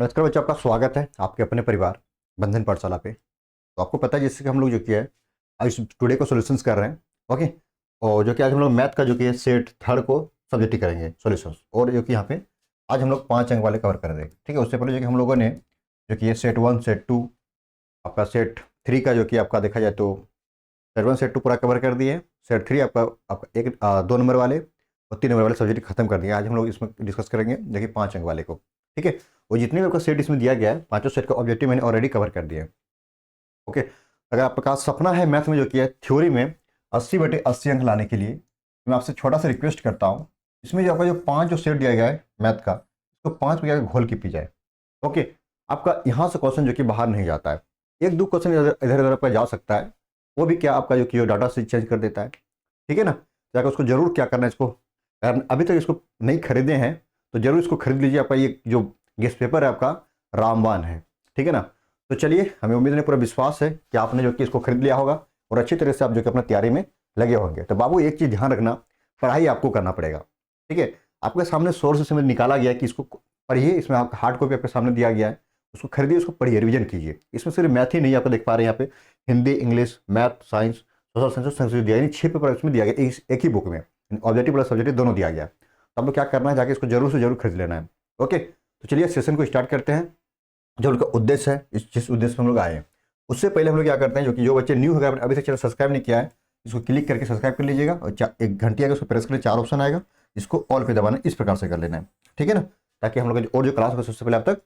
नमस्कार बच्चों, आपका स्वागत है आपके अपने परिवार बंधन पाठशाला पे। तो आपको पता है जैसे कि हम लोग जो किया है आज टुडे को सॉल्यूशंस कर रहे हैं। ओके। और जो कि आज हम लोग मैथ का जो कि है सेट थर्ड को सब्जेक्ट करेंगे सॉल्यूशंस, और जो कि यहाँ पे आज हम लोग 5 अंक वाले कवर कर देंगे। ठीक है। उससे पहले जो कि हम लोगों ने जो कि ये सेट 1 सेट 2 आपका सेट 3 का जो कि आपका देखा जाए तो सेट 1 सेट 2 पूरा कवर कर दिए। सेट 3 आपका आपका 2 नंबर वाले और 3 नंबर वाले सब्जेक्ट खत्म कर दिए। आज हम लोग इसमें डिस्कस करेंगे जो कि 5 अंक वाले को। ठीक है। और जितने भी आपका सेट इसमें दिया गया है पांचों सेट का ऑब्जेक्टिव मैंने ऑलरेडी कवर कर दिया है। ओके। अगर आपका सपना है मैथ में जो किया है थ्योरी में 80/80 अंक लाने के लिए, मैं आपसे छोटा सा रिक्वेस्ट करता हूँ, इसमें जो आपका जो 5 जो सेट दिया गया है मैथ का, तो 5 पे जाकर घोल की पी जाए। ओके। आपका यहाँ से क्वेश्चन जो कि बाहर नहीं जाता है, एक दो क्वेश्चन इधर इधर आपका जा सकता है, वो भी क्या आपका जो कि डाटा से चेंज कर देता है। ठीक है ना। जाकर उसको जरूर क्या करना है, इसको अगर अभी तक इसको नहीं खरीदे हैं तो जरूर इसको खरीद लीजिए। आपका ये जो गेस्ट पेपर है आपका रामबाण है। ठीक है ना। तो चलिए, हमें उम्मीद नहीं पूरा विश्वास है कि आपने जो कि इसको खरीद लिया होगा और अच्छी तरह से आप जो कि अपना तैयारी में लगे होंगे। तो बाबू एक चीज़ ध्यान रखना, पढ़ाई आपको करना पड़ेगा। ठीक है। आपके सामने सोर्स से निकाला गया है कि इसको पढ़िए, इसमें आपका हार्ड कॉपी आपके सामने दिया गया है, उसको खरीदिए, उसको पढ़िए, रिविजन कीजिए। इसमें सिर्फ मैथ ही नहीं, आपको देख पा रहे हैं यहाँ पे Hindi, English, math, science, social science और संस्कृत दिया, यानी 6 पेपर इसमें दिया गया एक ही बुक में, ऑब्जेक्टिव प्लस सब्जेक्टिव दोनों दिया गया। तो आप लोग क्या करना है, जाके इसको जरूर से जरूर खरीद लेना है। ओके। तो चलिए सेशन को स्टार्ट करते हैं। जो उनका उद्देश्य है, जिस उद्देश्य में हम लोग आए हैं, उससे पहले हम लोग क्या करते हैं, जो बच्चे न्यू होगा अभी तक चैनल सब्सक्राइब नहीं किया है, इसको क्लिक करके सब्सक्राइब कर लीजिएगा और एक घंटी आएगा, उसको प्रेस करके 4 ऑप्शन आएगा, इसको ऑल पे दबाना, इस प्रकार से कर लेना है। ठीक है ना। ताकि हम लोग और जो क्लास होगा सबसे पहले आप तक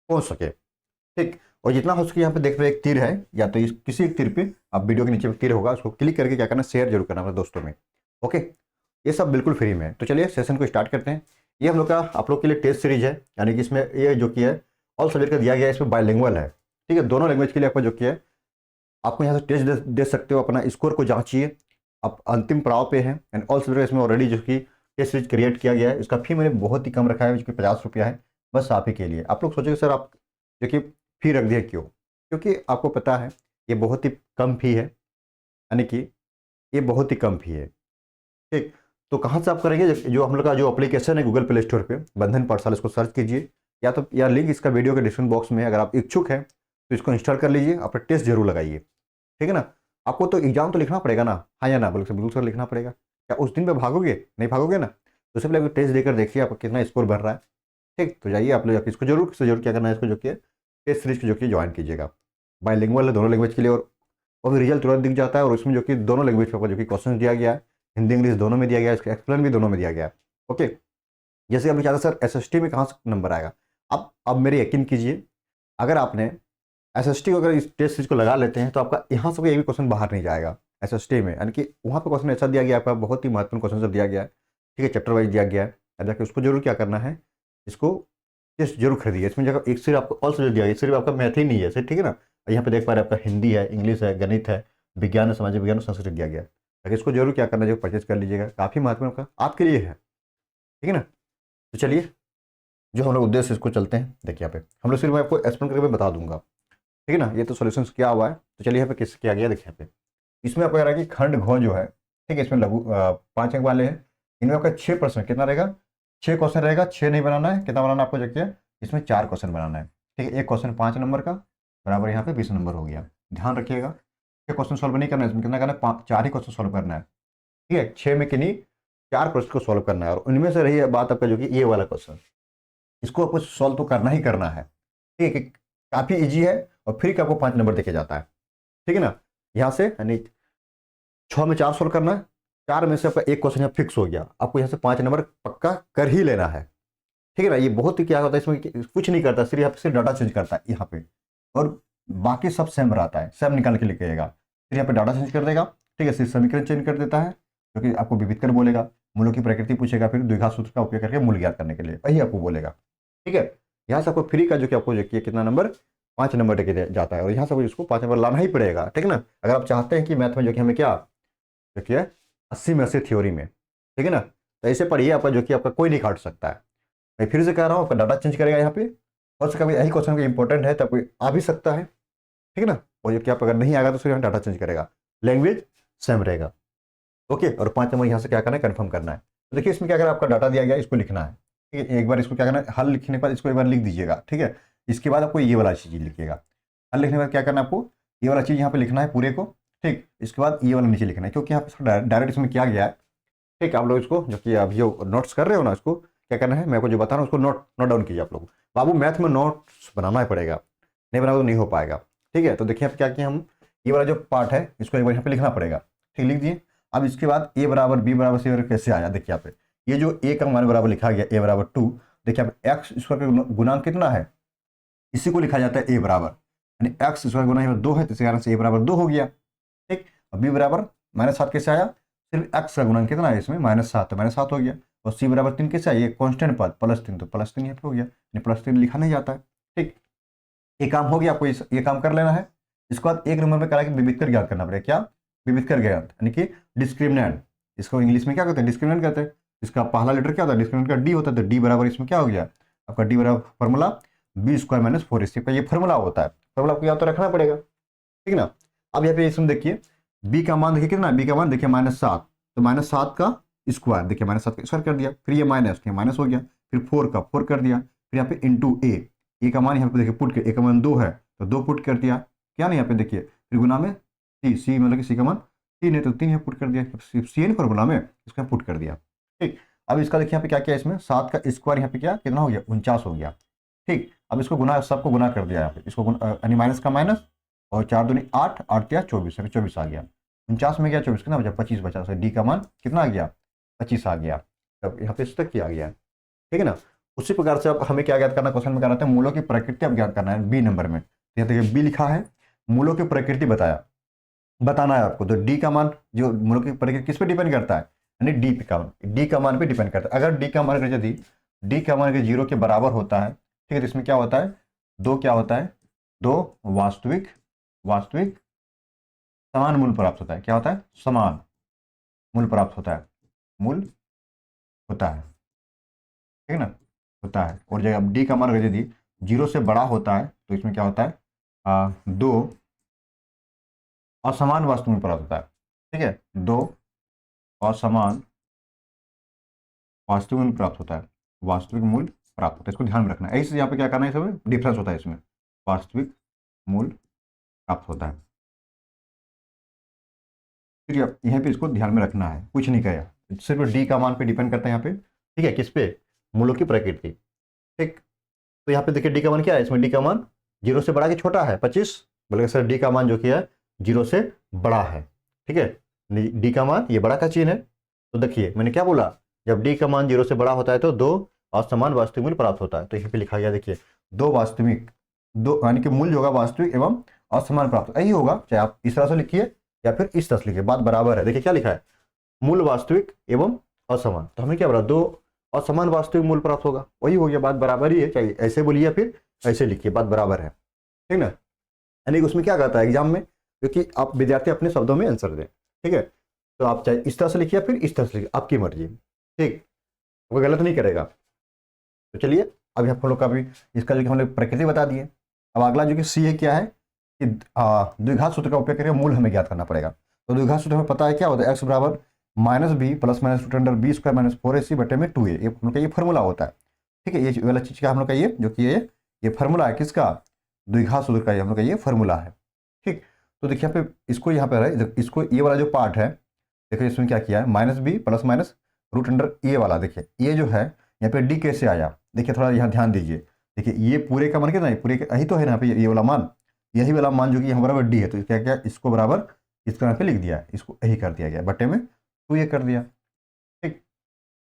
पहुंच सके। ठीक। और जितना हो सके यहाँ पे देख रहे एक तीर है, या तो किसी एक तीर पे आप वीडियो के नीचे तीर होगा, उसको क्लिक करके क्या करना, शेयर जरूर करना अपने दोस्तों में। ओके। ये सब बिल्कुल फ्री में है। तो चलिए सेशन को स्टार्ट करते हैं। ये हम लोग का आप लोग के लिए टेस्ट सीरीज है, यानी कि इसमें ये जो कि है ऑल सब्जेक्ट का दिया गया है, इसमें बायलिंगुअल है। ठीक है। दोनों लैंग्वेज के लिए आपको जो कि है आपको यहाँ से टेस्ट दे सकते हो, अपना स्कोर को जांचिए। आप अंतिम पड़ाव पे हैं एंड ऑल सब्जेक्ट इसमें ऑलरेडी जो कि टेस्ट सीरीज क्रिएट किया गया है। इसका फी मैंने बहुत ही कम रखा है, जो कि 50 रुपया है, बस आप ही के लिए। आप लोग सोचेंगे सर आप जो कि फी रख दिए क्यों, क्योंकि आपको पता है ये बहुत ही कम फी है, यानी कि ये बहुत ही कम फी है। ठीक। तो कहाँ से आप करेंगे, जो हम लोग का जो एप्लीकेशन है गूगल प्ले स्टोर पे बंधन पाठशाला, इसको सर्च कीजिए, या लिंक इसका वीडियो के डिस्क्रिप्शन बॉक्स में है। अगर आप इच्छुक हैं तो इसको इंस्टॉल कर लीजिए, अपना टेस्ट जरूर लगाइए। ठीक है ना। आपको तो एग्जाम तो लिखना पड़ेगा ना, हाँ या ना, बिल्कुल सर लिखना पड़ेगा। क्या उस दिन पे भागोगे, नहीं भागोगे ना। तो उससे पहले टेस्ट देकर देखिए आपका कितना स्कोर बन रहा है। ठीक। तो जाइए आप लोग इसको जरूर से जरूर क्या करना है, इसको जो कि टेस्ट सीरीज को जो कि ज्वाइन कीजिएगा। बायलिंगुअल है दोनों लैंग्वेज के लिए, और भी रिजल्ट तुरंत दिख जाता है। और उसमें जो कि दोनों लैंग्वेज पर जो कि क्वेश्चन दिया गया है, हिंदी इंग्लिश दोनों में दिया गया है, इसका एक्सप्लेन भी दोनों में दिया गया है। ओके। जैसे अभी चाहते सर एसएसटी में कहाँ से नंबर आएगा, अब मेरे यकीन कीजिए, अगर आपने एसएसटी को अगर इस टेस्ट सीरीज को लगा लेते हैं तो आपका यहाँ से कोई एक भी क्वेश्चन बाहर नहीं जाएगा एसएसटी में, यानी कि वहाँ पर क्वेश्चन ऐसा दिया गया है, आपका बहुत ही महत्वपूर्ण क्वेश्चन सब दिया गया है। ठीक है। चैप्टर वाइज दिया गया है, जाकर उसको जरूर क्या करना है, इसको टेस्ट जरूर खरीदिए। इसमें जगह एक सिर्फ आपको ऑल सब्जेक्ट दिया गया, सिर्फ आपका मैथ ही नहीं है सर। ठीक है ना। यहाँ पे देख पा रहे हैं आपका हिंदी है, इंग्लिश है, गणित है, विज्ञान है, सामाजिक विज्ञान और संस्कृत दिया गया है। ताकि इसको जरूर क्या करना है, जो परचेज कर लीजिएगा, काफ़ी महत्वपूर्ण आपके लिए है। ठीक है ना। तो चलिए जो हम लोग उद्देश्य इसको चलते हैं। देखिए यहाँ पे हम लोग सिर्फ मैं आपको एक्सप्लेन करके मैं बता दूंगा। ठीक है ना। ये तो सॉल्यूशंस क्या हुआ है, तो चलिए यहाँ पे किस किया गया देखिए यहाँ पे। इसमें आपको कह रहा है कि खंड घोल जो है, ठीक है, इसमें लघु 5 अंक वाले हैं। इनमें आपका 6% कितना रहेगा, 6 क्वेश्चन रहेगा। 6 नहीं बनाना है, कितना बनाना है आपको, देखिए इसमें 4 क्वेश्चन बनाना है। ठीक है। एक क्वेश्चन 5 नंबर का बराबर यहाँ पे 20 नंबर हो गया। ध्यान रखिएगा, 6 क्वेश्चन सॉल्व नहीं करना है, इसमें कितना करना है, 4 ही क्वेश्चन सॉल्व करना है। ठीक है। 6 में किन्हीं 4 क्वेश्चन को सॉल्व करना है, और उनमें से रही बात आपका जो कि ये वाला क्वेश्चन, इसको आपको सॉल्व तो करना ही करना है। ठीक है। काफ़ी ईजी है और फ्री का आपको 5 नंबर देके जाता है। ठीक है ना। यहाँ से यानी 6 में 4 सॉल्व करना है, 4 में से आपका एक क्वेश्चन यहाँ फिक्स हो गया, आपको यहाँ से 5 नंबर पक्का कर ही लेना है। ठीक है ना। ये बहुत ही क्या होता है, इसमें कुछ नहीं करता, सिर्फ आपसे डाटा चेंज करता है यहाँ पे, और बाकी सब सेम रहता है, सेम निकाल के लेके आएगा। फिर यहाँ पे डाटा चेंज कर देगा। ठीक है। सिर्फ समीकरण चेंज कर देता है, जो कि आपको विविध कर बोलेगा, मूलों की प्रकृति पूछेगा, फिर द्विघात सूत्र का उपयोग करके मूल ज्ञात करने के लिए वही आपको बोलेगा। ठीक है। यहाँ से आपको फ्री का जो कि आपको जो कि कितना नंबर, 5 नंबर देके जाता है, और यहाँ से इसको 5 नंबर लाना ही पड़ेगा। ठीक है ना। अगर आप चाहते हैं कि मैथ में जो कि हमें क्या जो कि है 80 में 80 थ्योरी में, ठीक है ना, तो ऐसे पढ़िए, आपका जो कि आपका कोई नहीं काट सकता है। मैं फिर से कह रहा हूँ, आपका डाटा चेंज करेगा यहाँ पे, और उसका यही क्वेश्चन का इंपॉर्टेंट है, तो कोई आ भी सकता है। ठीक है ना। और जो कि आप अगर नहीं आएगा तो फिर यहाँ डाटा चेंज करेगा, लैंग्वेज सेम रहेगा। ओके। और 5 नंबर यहाँ से क्या करना है, कन्फर्म करना है। तो देखिए इसमें क्या करना है, आपका डाटा दिया गया, इसको लिखना है। ठीक है। एक बार इसको क्या करना है, हल लिखने पर इसको एक बार लिख दीजिएगा। ठीक है। इसके बाद आपको ये वाला चीज़ लिखिएगा। हल लिखने के बाद क्या करना है आपको, ये वाला चीज़ यहाँ पे लिखना है पूरे को, ठीक। इसके बाद ये वाला नीचे लिखना है, क्योंकि यहाँ पे डायरेक्ट इसमें किया गया है, ठीक। आप लोग इसको जो कि अभी जो नोट्स कर रहे हो ना, इसको क्या करना है, मैं को जो बता रहा हूँ उसको नोट डाउन कीजिए आप लोग। बाबू मैथ में नोट्स बनाना ही पड़ेगा, नहीं बनाओ तो नहीं हो पाएगा, ठीक है। तो देखिए आप क्या किया, हम ये वाला जो पार्ट है इसको एक बार यहाँ पे लिखना पड़ेगा, ठीक, लिख दिए। अब इसके बाद a बराबर b बराबर c कैसे आया, देखिए यहाँ पे ये जो a का मान बराबर लिखा गया a बराबर 2, देखिए आप एक्स स्क्वायर का गुणांक कितना है, इसी को लिखा जाता है a बराबर, यानी एक्स स्क्वायर गुना 2 है, तो इस कारण से a बराबर 2 हो गया, ठीक। अब b बराबर -7 कैसे आया, सिर्फ एक्स का गुणांक कितना है इसमें -7, तो -7 हो गया। और c बराबर 3 कैसे आया, ये कॉन्स्टेंट पद +3, तो +3 यहाँ पे हो गया, यानी +3 लिखा नहीं जाता है, ठीक। ये काम हो गया, आपको ये काम कर लेना है। इसके बाद एक नंबर में करा कि विविधकर ज्ञात करना पड़ेगा, क्या विविधकर ज्ञात, यानी कि डिस्क्रिमिनेंट, इसको इंग्लिश में क्या कहते हैं, डिस्क्रिमिनेंट कहते हैं। इसका पहला लेटर क्या होता है, डिस्क्रिमिनेंट का डी होता है, तो डी बराबर इसमें क्या हो गया आपका, डी बराबर फॉर्मूला b² - 4ac का ये फॉर्मूला होता है, फॉर्मूला आपको याद तो रखना पड़ेगा, ठीक ना। अब यहाँ पे इसमें देखिए b का मान देखिए कितना, b का मान देखिए -7, तो -7 का स्क्वायर, देखिए -7 का स्क्वायर कर दिया, फिर ये माइनस हो गया, फिर 4 का 4 कर दिया, फिर यहाँ पे इंटू ए का मान यहाँ पे देखिए पुट कर, ए का मान 2 है तो 2 पुट कर दिया, क्या नहीं यहाँ पे देखिए, फिर गुना में सी मतलब कि सी का मान 3 है तो 3 यहाँ पुट कर दिया, सी एन फॉर्मूला में इसका पुट कर दिया, ठीक। अब इसका देखिए यहाँ पे क्या किया, इसमें 7 का स्क्वायर यहाँ पे क्या कितना हो गया, 49 हो गया, ठीक। अब इसको गुना, सबको गुना कर दिया यहाँ पे, इसको यानी माइनस का माइनस, और 4 दूनी 8, 8 या 24, 24 आ गया, 49 में गया 24 कितना बचा, 25 बचा, तो डी का मान कितना आ गया, 25 आ गया। तब यहाँ पे इस तक किया गया, ठीक है ना। उसी प्रकार से अब हमें क्या ज्ञात करना, क्वेश्चन में क्या रहता है, मूलों की प्रकृति अब ज्ञात करना है बी नंबर में। यहाँ देखिए बी लिखा है, मूलों की प्रकृति बताना है आपको। तो डी का मान, जो मूलों की प्रकृति किस पे डिपेंड करता है, यानी डी का मान पे डिपेंड करता है। अगर डी का मान यदि डी का मान 0 के बराबर होता है, ठीक है, तो इसमें क्या होता है, क्या होता है, 2 वास्तविक समान मूल प्राप्त होता है, क्या होता है, समान मूल प्राप्त होता है, मूल होता है, ठीक है ना, होता है। और जब डी का मान यदि 0 से बड़ा होता है तो इसमें क्या होता है, 2 असमान वास्तविक मूल प्राप्त होता है, ठीक है, 2 असमान वास्तविक मूल प्राप्त होता है, वास्तविक मूल प्राप्त होता है, इसको ध्यान में रखना है। ऐसे यहाँ पे क्या करना है, सब डिफरेंस होता है, इसमें वास्तविक मूल प्राप्त होता है, ठीक है। यहाँ पे इसको ध्यान में रखना है, कुछ नहीं कहेगा, सिर्फ डी का मान पे डिपेंड करता है यहाँ पे, ठीक है, किस पे, मूलों की प्रकृति, ठीक। तो यहाँ पे देखिए डी का मान क्या है, इसमें डी का मान 0 से बड़ा कि छोटा है, 25, बोले सर डी का मान जो कि है 0 से बड़ा है, ठीक है, डी का मान ये बड़ा का चिन्ह है। तो देखिए मैंने क्या बोला, जब डी का मान 0 से बड़ा होता है तो 2 असमान वास्तविक मूल प्राप्त होता है। तो यहाँ पे लिखा गया देखिए 2 वास्तविक, 2 यानी कि मूल जो होगा वास्तविक एवं असमान प्राप्त, यही होगा, चाहे आप इस तरह से लिखिए या फिर इस तरह से लिखिए, बात बराबर है। देखिए क्या लिखा है, मूल वास्तविक एवं असमान, तो हमें क्या बोला, 2 असमान वास्तविक मूल प्राप्त होगा, वही हो गया, बात बराबर ही है, चाहे ऐसे बोलिए या फिर ऐसे लिखिए, बात बराबर है, ठीक ना। यानी उसमें क्या कहता है एग्जाम में, क्योंकि आप विद्यार्थी अपने शब्दों में आंसर दें, ठीक है। तो आप चाहे इस तरह से लिखिए या फिर इस तरह से लिखिए, आपकी मर्जी, ठीक, वो गलत नहीं करेगा। तो चलिए अभी आप लोग का भी इसका जो हम लोग प्रकृति बता दिए। अब अगला जो कि सी है क्या है कि द्विघात सूत्र का उपयोग करके मूल हमें ज्ञात करना पड़ेगा। तो द्विघात सूत्र हमें पता है क्या होता है, एक्स बराबर -b + -√b² - 4ac बटे में 2a, ये हम लोग का ये फॉर्मूला होता है, ठीक है। ये वाला चीज़ का हम लोग का ये जो कि ये फॉर्मूला है किसका, द्विघात सूत्र का, ये हम लोग का ये फॉर्मूला है, ठीक। तो देखिए यहाँ पे इसको यहाँ पे इसको ये वाला जो पार्ट है, देखिए इसमें क्या किया है, -b + -√a वाला, देखिए ये जो है यहाँ पे डी कैसे आया, देखिए थोड़ा यहाँ ध्यान दीजिए, देखिए ये पूरे का मान कितना है, पूरे का यही तो है ना, यहाँ पे ये वाला मान, यही वाला मान जो कि यहाँ बराबर डी है, तो क्या क्या इसको बराबर इसको यहाँ पे लिख दिया, इसको यही कर दिया गया, बटे में 2 कर दिया, ठीक।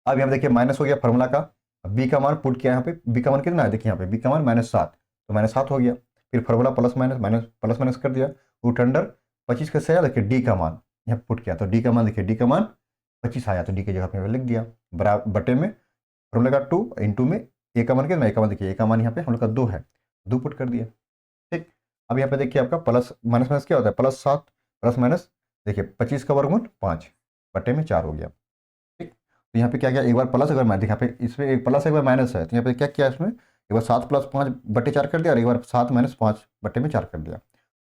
अब यहाँ पे देखिए माइनस हो गया फॉर्मूला का, बी का मान पुट किया, यहाँ पे बी का मान कितना है, देखिए यहाँ पे बी का मान -7, तो -7 हो गया, फिर फॉर्मूला प्लस माइनस कर दिया, √25 कैसे आया, देखिए डी का मान यहाँ पुट किया, तो डी का मान देखिए डी का मान 25 आया, तो डी की जगह पे लिख दिया, बराबर बटे में फॉर्मूला का 2 इंटू में ए का मान कितना, ए का मान देखिए ए का मान यहाँ पे हम लोग का 2 है, 2 पुट कर दिया, ठीक। अब यहाँ पे देखिए आपका प्लस माइनस क्या होता है, +7 प्लस माइनस, देखिए 25 का वर्गमूल 5 बटे में 4 हो गया, ठीक। तो यहाँ पे क्या किया, एक बार प्लस, एक बार माइनस, यहाँ पे इसमें एक प्लस एक बार माइनस है, तो यहाँ पे क्या किया, इसमें एक बार 7 + 5 बटे 4 कर दिया, और एक बार 7 - 5 बटे में 4 कर दिया।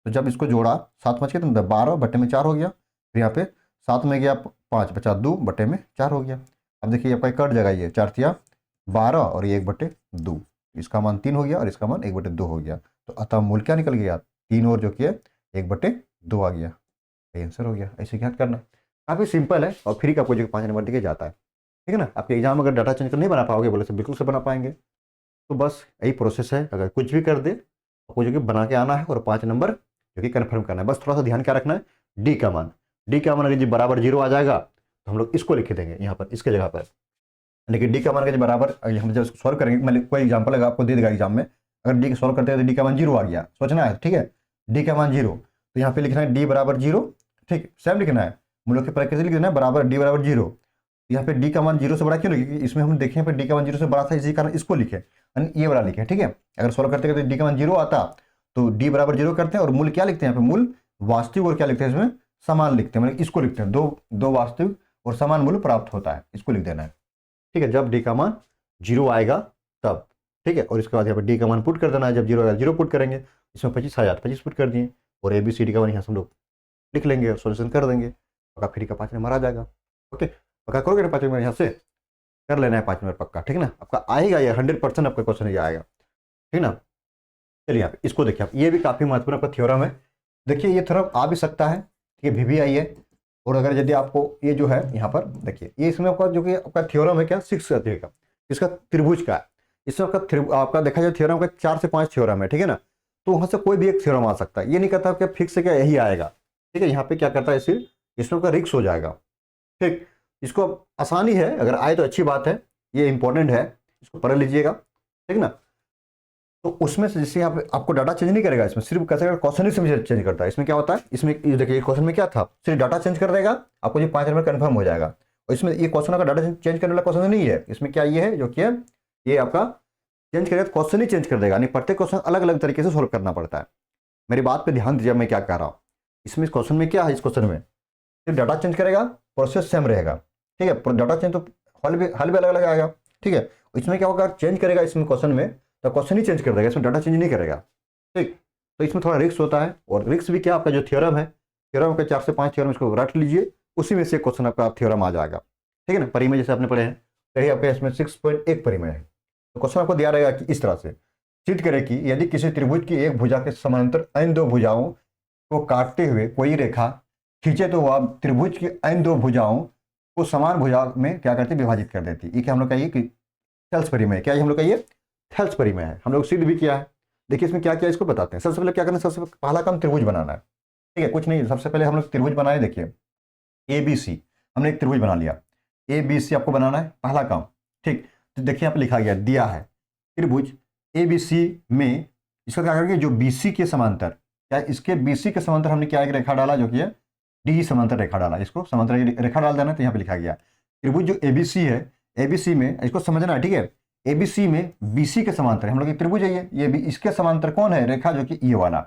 तो जब इसको जोड़ा 7 5 कितना, 12 बटे में 4 हो गया, फिर यहाँ पे 7 में गया 5 बचा 2 बटे में 4 हो गया। अब देखिए आपका कट जगह ये 4 × 12 और ये 1/2, इसका मान 3 हो गया और इसका मान 1/2 हो गया। तो अतः मूल क्या निकल गया, 3 और जो कि 1/2 आ गया। ये आंसर हो गया। ऐसे क्या करना, काफ़ी सिंपल है और फ्री का आपको जो 5 नंबर दिए जाता है। ठीक है ना। आपके एग्जाम अगर डाटा चेंज कर नहीं बना पाओगे बोले तो बिल्कुल से बना पाएंगे। तो बस यही प्रोसेस है, अगर कुछ भी कर दे आपको जो कि बना के आना है और 5 नंबर जो कि कन्फर्म करना है। बस थोड़ा सा ध्यान क्या रखना है, डी का मान अगर जी बराबर 0 आ जाएगा तो हम लोग इसको लिख देंगे यहाँ पर इसके जगह पर। लेकिन डी का मान बराबर हम जब सॉल्व करेंगे, मतलब कोई एग्जाम्पल अगर आपको दे देगा एग्जाम में, अगर डी सॉल्व करते हैं तो डी का मान 0 आ गया, सोचना है। ठीक है, डी का मान 0 तो यहाँ पे लिखना है डी बराबर 0। ठीक, सेम लिखना है, हम लोग के प्रैक्टिस लिख देना है बराबर डी बराबर 0। यहाँ पे डी का मान 0 से बड़ा क्यों लिखे, इसमें हम देखें पे डी का मान 0 से बड़ा था, इसी कारण इसको लिखे ये वाला लिखे। ठीक है, अगर सॉल्व करते तो डी का मान 0 आता तो डी बराबर 0 करते हैं और मूल क्या लिखते हैं यहाँ पे, मूल वास्तविक और क्या लिखते हैं इसमें समान लिखते हैं, मतलब इसको लिखते हैं दो वास्तविक और समान मूल्य प्राप्त होता है, इसको लिख देना है। ठीक है, जब डी का मान 0 आएगा तब। ठीक है, और इसके बाद यहाँ पर डी का मान पुट कर देना है, जब 0 आएगा 0 पुट करेंगे, इसमें 25 आया 25 पुट कर दिए और ए बी सी डी का मान यहाँ से हम लोग लिख लेंगे और सोल्यूशन कर देंगे, पक्का फ्री का 5 नंबर आ जाएगा। ओके, पक्का करोगे ना 5 नंबर, यहाँ से कर लेना है 5 नंबर पक्का। ठीक है ना, आपका आएगा ये 100% आपका क्वेश्चन ये आएगा। ठीक ना, चलिए यहाँ पे इसको देखिए आप, ये भी काफ़ी महत्वपूर्ण आपका थ्योरम है। देखिए ये थ्योरम आ भी सकता है, ठीक है, VBI है। और अगर यदि आपको ये जो है यहाँ पर देखिए, ये इसमें आपका जो कि आपका थ्योरम है क्या 6 का, इसका त्रिभुज का है। इसमें आपका देखा जाए थ्योरम का 4 से 5 थ्योरम है। ठीक है ना, तो वहाँ से कोई भी एक थ्योरम आ सकता है, ये नहीं कहता कि फिक्स है क्या यही आएगा। ठीक है, यहाँ पे क्या करता है सिर्फ इसमें आपका रिक्स हो जाएगा। ठीक, इसको आसानी है, अगर आए तो अच्छी बात है, ये इंपॉर्टेंट है, इसको पढ़ लीजिएगा। ठीक ना, तो उसमें से जैसे आपको डाटा चेंज नहीं करेगा, इसमें सिर्फ कैसे क्वेश्चन ही से चेंज करता है। इसमें क्या होता है, इसमें देखिए क्वेश्चन में क्या था, सिर्फ डाटा चेंज कर देगा, आपको ये 5 नंबर कन्फर्म हो जाएगा। और इसमें ये क्वेश्चन का डाटा चेंज करने वाला क्वेश्चन नहीं है, इसमें क्या ये है जो कि ये आपका चेंज करेगा तो क्वेश्चन ही चेंज कर देगा, नहीं प्रत्येक क्वेश्चन अलग अलग तरीके से सोल्व करना पड़ता है। मेरी बात पर ध्यान दीजिए, मैं क्या कह रहा हूँ। इसमें इस क्वेश्चन में क्या है, इस क्वेश्चन में सिर्फ डाटा चेंज करेगा, प्रोसेस सेम रहेगा। ठीक है, डाटा चेंज तो हल भी अलग अलग आएगा। ठीक है, इसमें क्या होगा, चेंज करेगा इसमें क्वेश्चन में तो क्वेश्चन ही चेंज कर देगा, इसमें डाटा चेंज नहीं करेगा। ठीक, तो इसमें थोड़ा रिस्क होता है, और रिस्क भी क्या, आपका जो थ्योरम है, थ्योरम का 4 से 5 थ्योरम इसको रट लीजिए, उसी में से क्वेश्चन आपका थ्योरम आ जाएगा। ठीक है ना, परिमेय जैसे आपने पढ़े हैं, तो आपका इसमें 6.1 परिमेय है। तो क्वेश्चन आपको दिया रहेगा कि इस तरह से सिद्ध करें कि यदि किसी त्रिभुज की एक भुजा के समानांतर अन्य 2 भुजाओं को काटते हुए कोई रेखा खींचे तो वह त्रिभुज की अन्य 2 भुजाओं को समान भुजा में क्या करती, विभाजित कर देती। ये क्या हम लोग का ये कि थेल्स परिमेय, क्या हम लोग का ये थेल्स परिमेय है, हम लोग सिद्ध भी किया है। देखिए इसमें क्या किया इसको बताते हैं। सबसे पहले क्या करना है, सबसे पहला काम त्रिभुज बनाना है। ठीक है, कुछ नहीं, सबसे पहले हम लोग त्रिभुज बनाए। देखिए ABC हमने एक त्रिभुज बना लिया, ABC आपको बनाना है पहला काम। ठीक, तो देखिए यहाँ पे लिखा गया, दिया है त्रिभुज ABC में इसका क्या करेंगे, जो BC के समांतर, क्या इसके BC के समांतर हमने क्या एक रेखा डाला जो कि है D समांतर रेखा डाला, इसको समांतर रेखा डाल देना। तो यहाँ पे लिखा गया त्रिभुज जो ABC है, ABC में इसको समझना है। ठीक है, ABC में BC के समांतर हम लोग एक त्रिभुज है, ये भी इसके समांतर कौन है, रेखा जो कि ये वाला।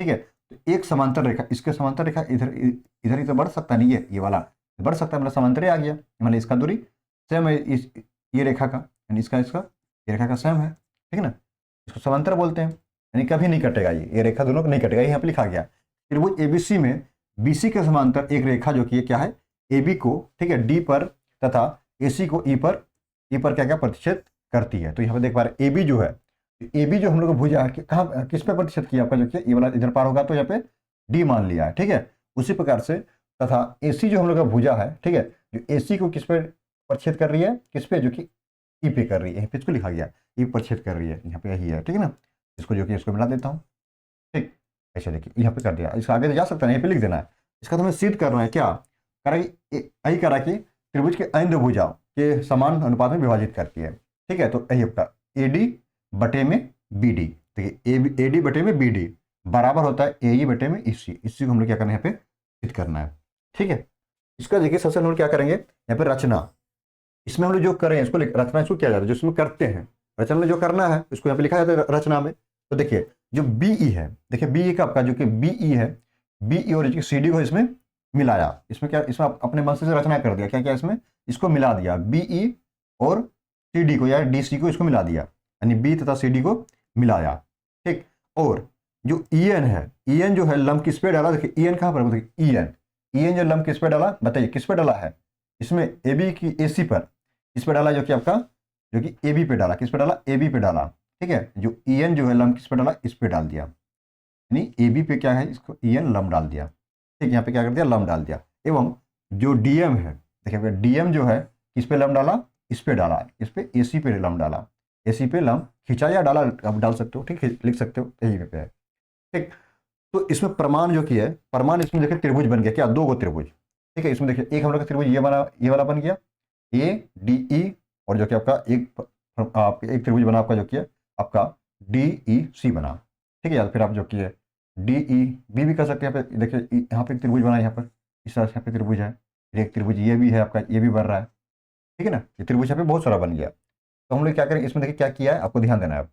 ठीक है, तो एक समांतर रेखा, इसके समांतर रेखा इधर इधर ही तो बढ़ सकता नहीं, ये वाला बढ़ सकता है, मतलब समांतर ही आ गया, मतलब इसका दूरी सेम है इस ये रेखा का, यानी इसका ये रेखा का सेम है। ठीक है ना, इसको समांतर बोलते हैं, यानी कभी नहीं कटेगा, ये रेखा दोनों को नहीं कटेगा। यहाँ पे लिखा गया त्रिभुज ABC में BC के समांतर एक रेखा जो कि क्या है AB को, ठीक है, D पर तथा AC को E पर क्या क्या प्रतिच्छेद करती है। तो यहाँ पे देख पा रहे AB जो है, AB जो हम लोग भुजा है कहाँ किस पे प्रतिशत किया आपका, जो कि ये वाला इधर पार होगा तो यहाँ पे D मान लिया है। ठीक है, उसी प्रकार से तथा AC जो हम लोग का भुजा है, ठीक है, जो AC को किस पे प्रतिच्छेद कर रही है, किस पे, जो कि E पे कर रही है, यहाँ पे इसको लिखा गया E प्रतिच्छेद कर रही है, यहाँ पे यही है। ठीक है ना, इसको जो कि इसको मिला देता हूँ। ठीक, ऐसे देखिए यहाँ पे कर दिया, इसका आगे जा सकता है, यहाँ पे लिख देना है। इसका तो हमें सिद्ध करना है, क्या करा, यही करा कि त्रिभुज के अन्य 2 भुजाओं के समान अनुपात में विभाजित करती है। ठीक है, तो यही आपका AD बटे में BD, देखिए AD बटे में BD बराबर होता है AE बटे में EC। इसी को हम लोग क्या करना है, यहाँ पे सिद्ध करना है। ठीक है, इसका देखिए सबसे हम लोग क्या करेंगे, यहाँ पे रचना, इसमें हम लोग जो करें इसको रचना, इसको किया जाता है, जिसमें करते हैं रचना में जो करना है इसको यहाँ पे लिखा जाता है रचना में। तो देखिए जो BE है, देखिए BE का आपका जो कि BE है, BE और CD को इसमें मिलाया, इसमें क्या, इसमें अपने मन से रचना कर दिया, क्या क्या इसमें इसको मिला दिया, BE और CD को या DC को इसको मिला दिया, यानी B तथा CD को मिलाया। ठीक, और जो EN है, EN जो है लंब किस पे डाला, देखिए EN कहाँ पर, देखिए EN जो लंब किस पे डाला, बताइए किस पे डाला है, इसमें AB की AC पर, इस पे डाला जो कि आपका जो कि AB पे डाला, किस पे डाला, AB पे डाला। ठीक है, जो ई एन जो है लम किस पे डाला, इस पे डाल दिया, यानी ए बी पे क्या है, इसको ई एन लम डाल दिया। ठीक, यहाँ पे क्या कर दिया, लम डाल दिया। एवं जो डी एम है, देखिए डी एम जो है किस पे लम डाला, इस पे डाला, इस पे ए सी पे लम डाला, ए सी पे लम खिंचा या डाला, आप डाल सकते हो, ठीक है, लिख सकते हो, यही पे है। ठीक, तो इसमें प्रमाण जो किया है, प्रमाण इसमें देखिए त्रिभुज बन गया, क्या, दो गो त्रिभुज। ठीक है, इसमें देखिए एक हम लोग का त्रिभुज ये बना, ये वाला बन गया ए डी ई, और जो कि आपका एक त्रिभुज बना आपका जो कि है आपका डी ई सी बना। ठीक है, या फिर आप जो कि है डी ई बी भी कर सकते हैं। यहाँ पे देखिए यहाँ पे एक त्रिभुज बना है, यहाँ पर इस तरह से यहाँ पे त्रिभुज है, फिर एक त्रिभुज ये भी है आपका, ये भी बन रहा है। ठीक है ना, ये त्रिभुज यहाँ पे बहुत सारा बन गया। तो हम लोग क्या करें, इसमें देखिए क्या किया है, आपको ध्यान देना है।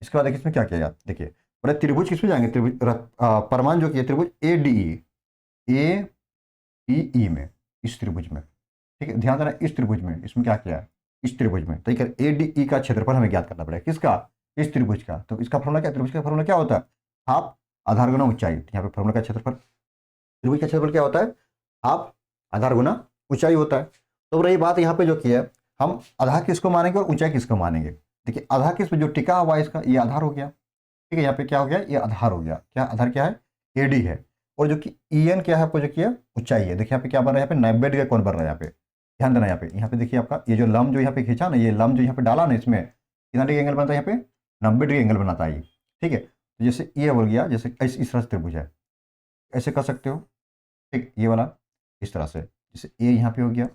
इसके बाद देखिए इसमें क्या किया, देखिए बोले त्रिभुज किसमें जाएंगे, त्रिभुज परमाणु जो कि है त्रिभुज ए डी ई में, इस त्रिभुज में। ठीक है, ध्यान देना, इस त्रिभुज में, इसमें क्या किया है, इस त्रिभुज में। तो ए डी ई का क्षेत्रफल हमें ज्ञात करना पड़ेगा, किसका, इस त्रिभुज का। तो इसका फॉर्मूला क्या, त्रिभुज का फॉर्मूला क्या होता है, हाफ आधार गुना ऊंचाई। यहाँ पे फॉर्मूला का क्षेत्रफल, त्रिभुज का क्षेत्रफल क्या होता है, हाफ आधार गुना ऊंचाई होता है। तो रही बात यहाँ पे जो की है, हम आधार किसको मानेंगे और ऊंचाई किसको मानेंगे। देखिए आधार किस पे जो टिका हुआ है इसका, ये आधार हो गया। ठीक है, यहाँ पे क्या हो गया, ये आधार हो गया, क्या आधार क्या है, एडी है। और जो कि ई एन क्या है आपको जो किया, ऊंचाई है। देखिए यहाँ पे क्या बन रहा है, यहाँ पे 90 डिग्री कौन बन रहा है, यहाँ पे ध्यान देना। यहाँ पे देखिए आपका ये जो लम जो यहाँ पे खींचा ना, ये लम जो यहाँ पे डाला ना, इसमें कितना डिग्री एंगल बनता है, यहाँ पे 90 डिग्री एंगल बनाता है ये। ठीक है, तो जैसे ये बोल गया, जैसे इस तरह से त्रिभुज है, ऐसे कर सकते हो। ठीक, ये वाला इस तरह से, जैसे ए यहाँ पे हो गया,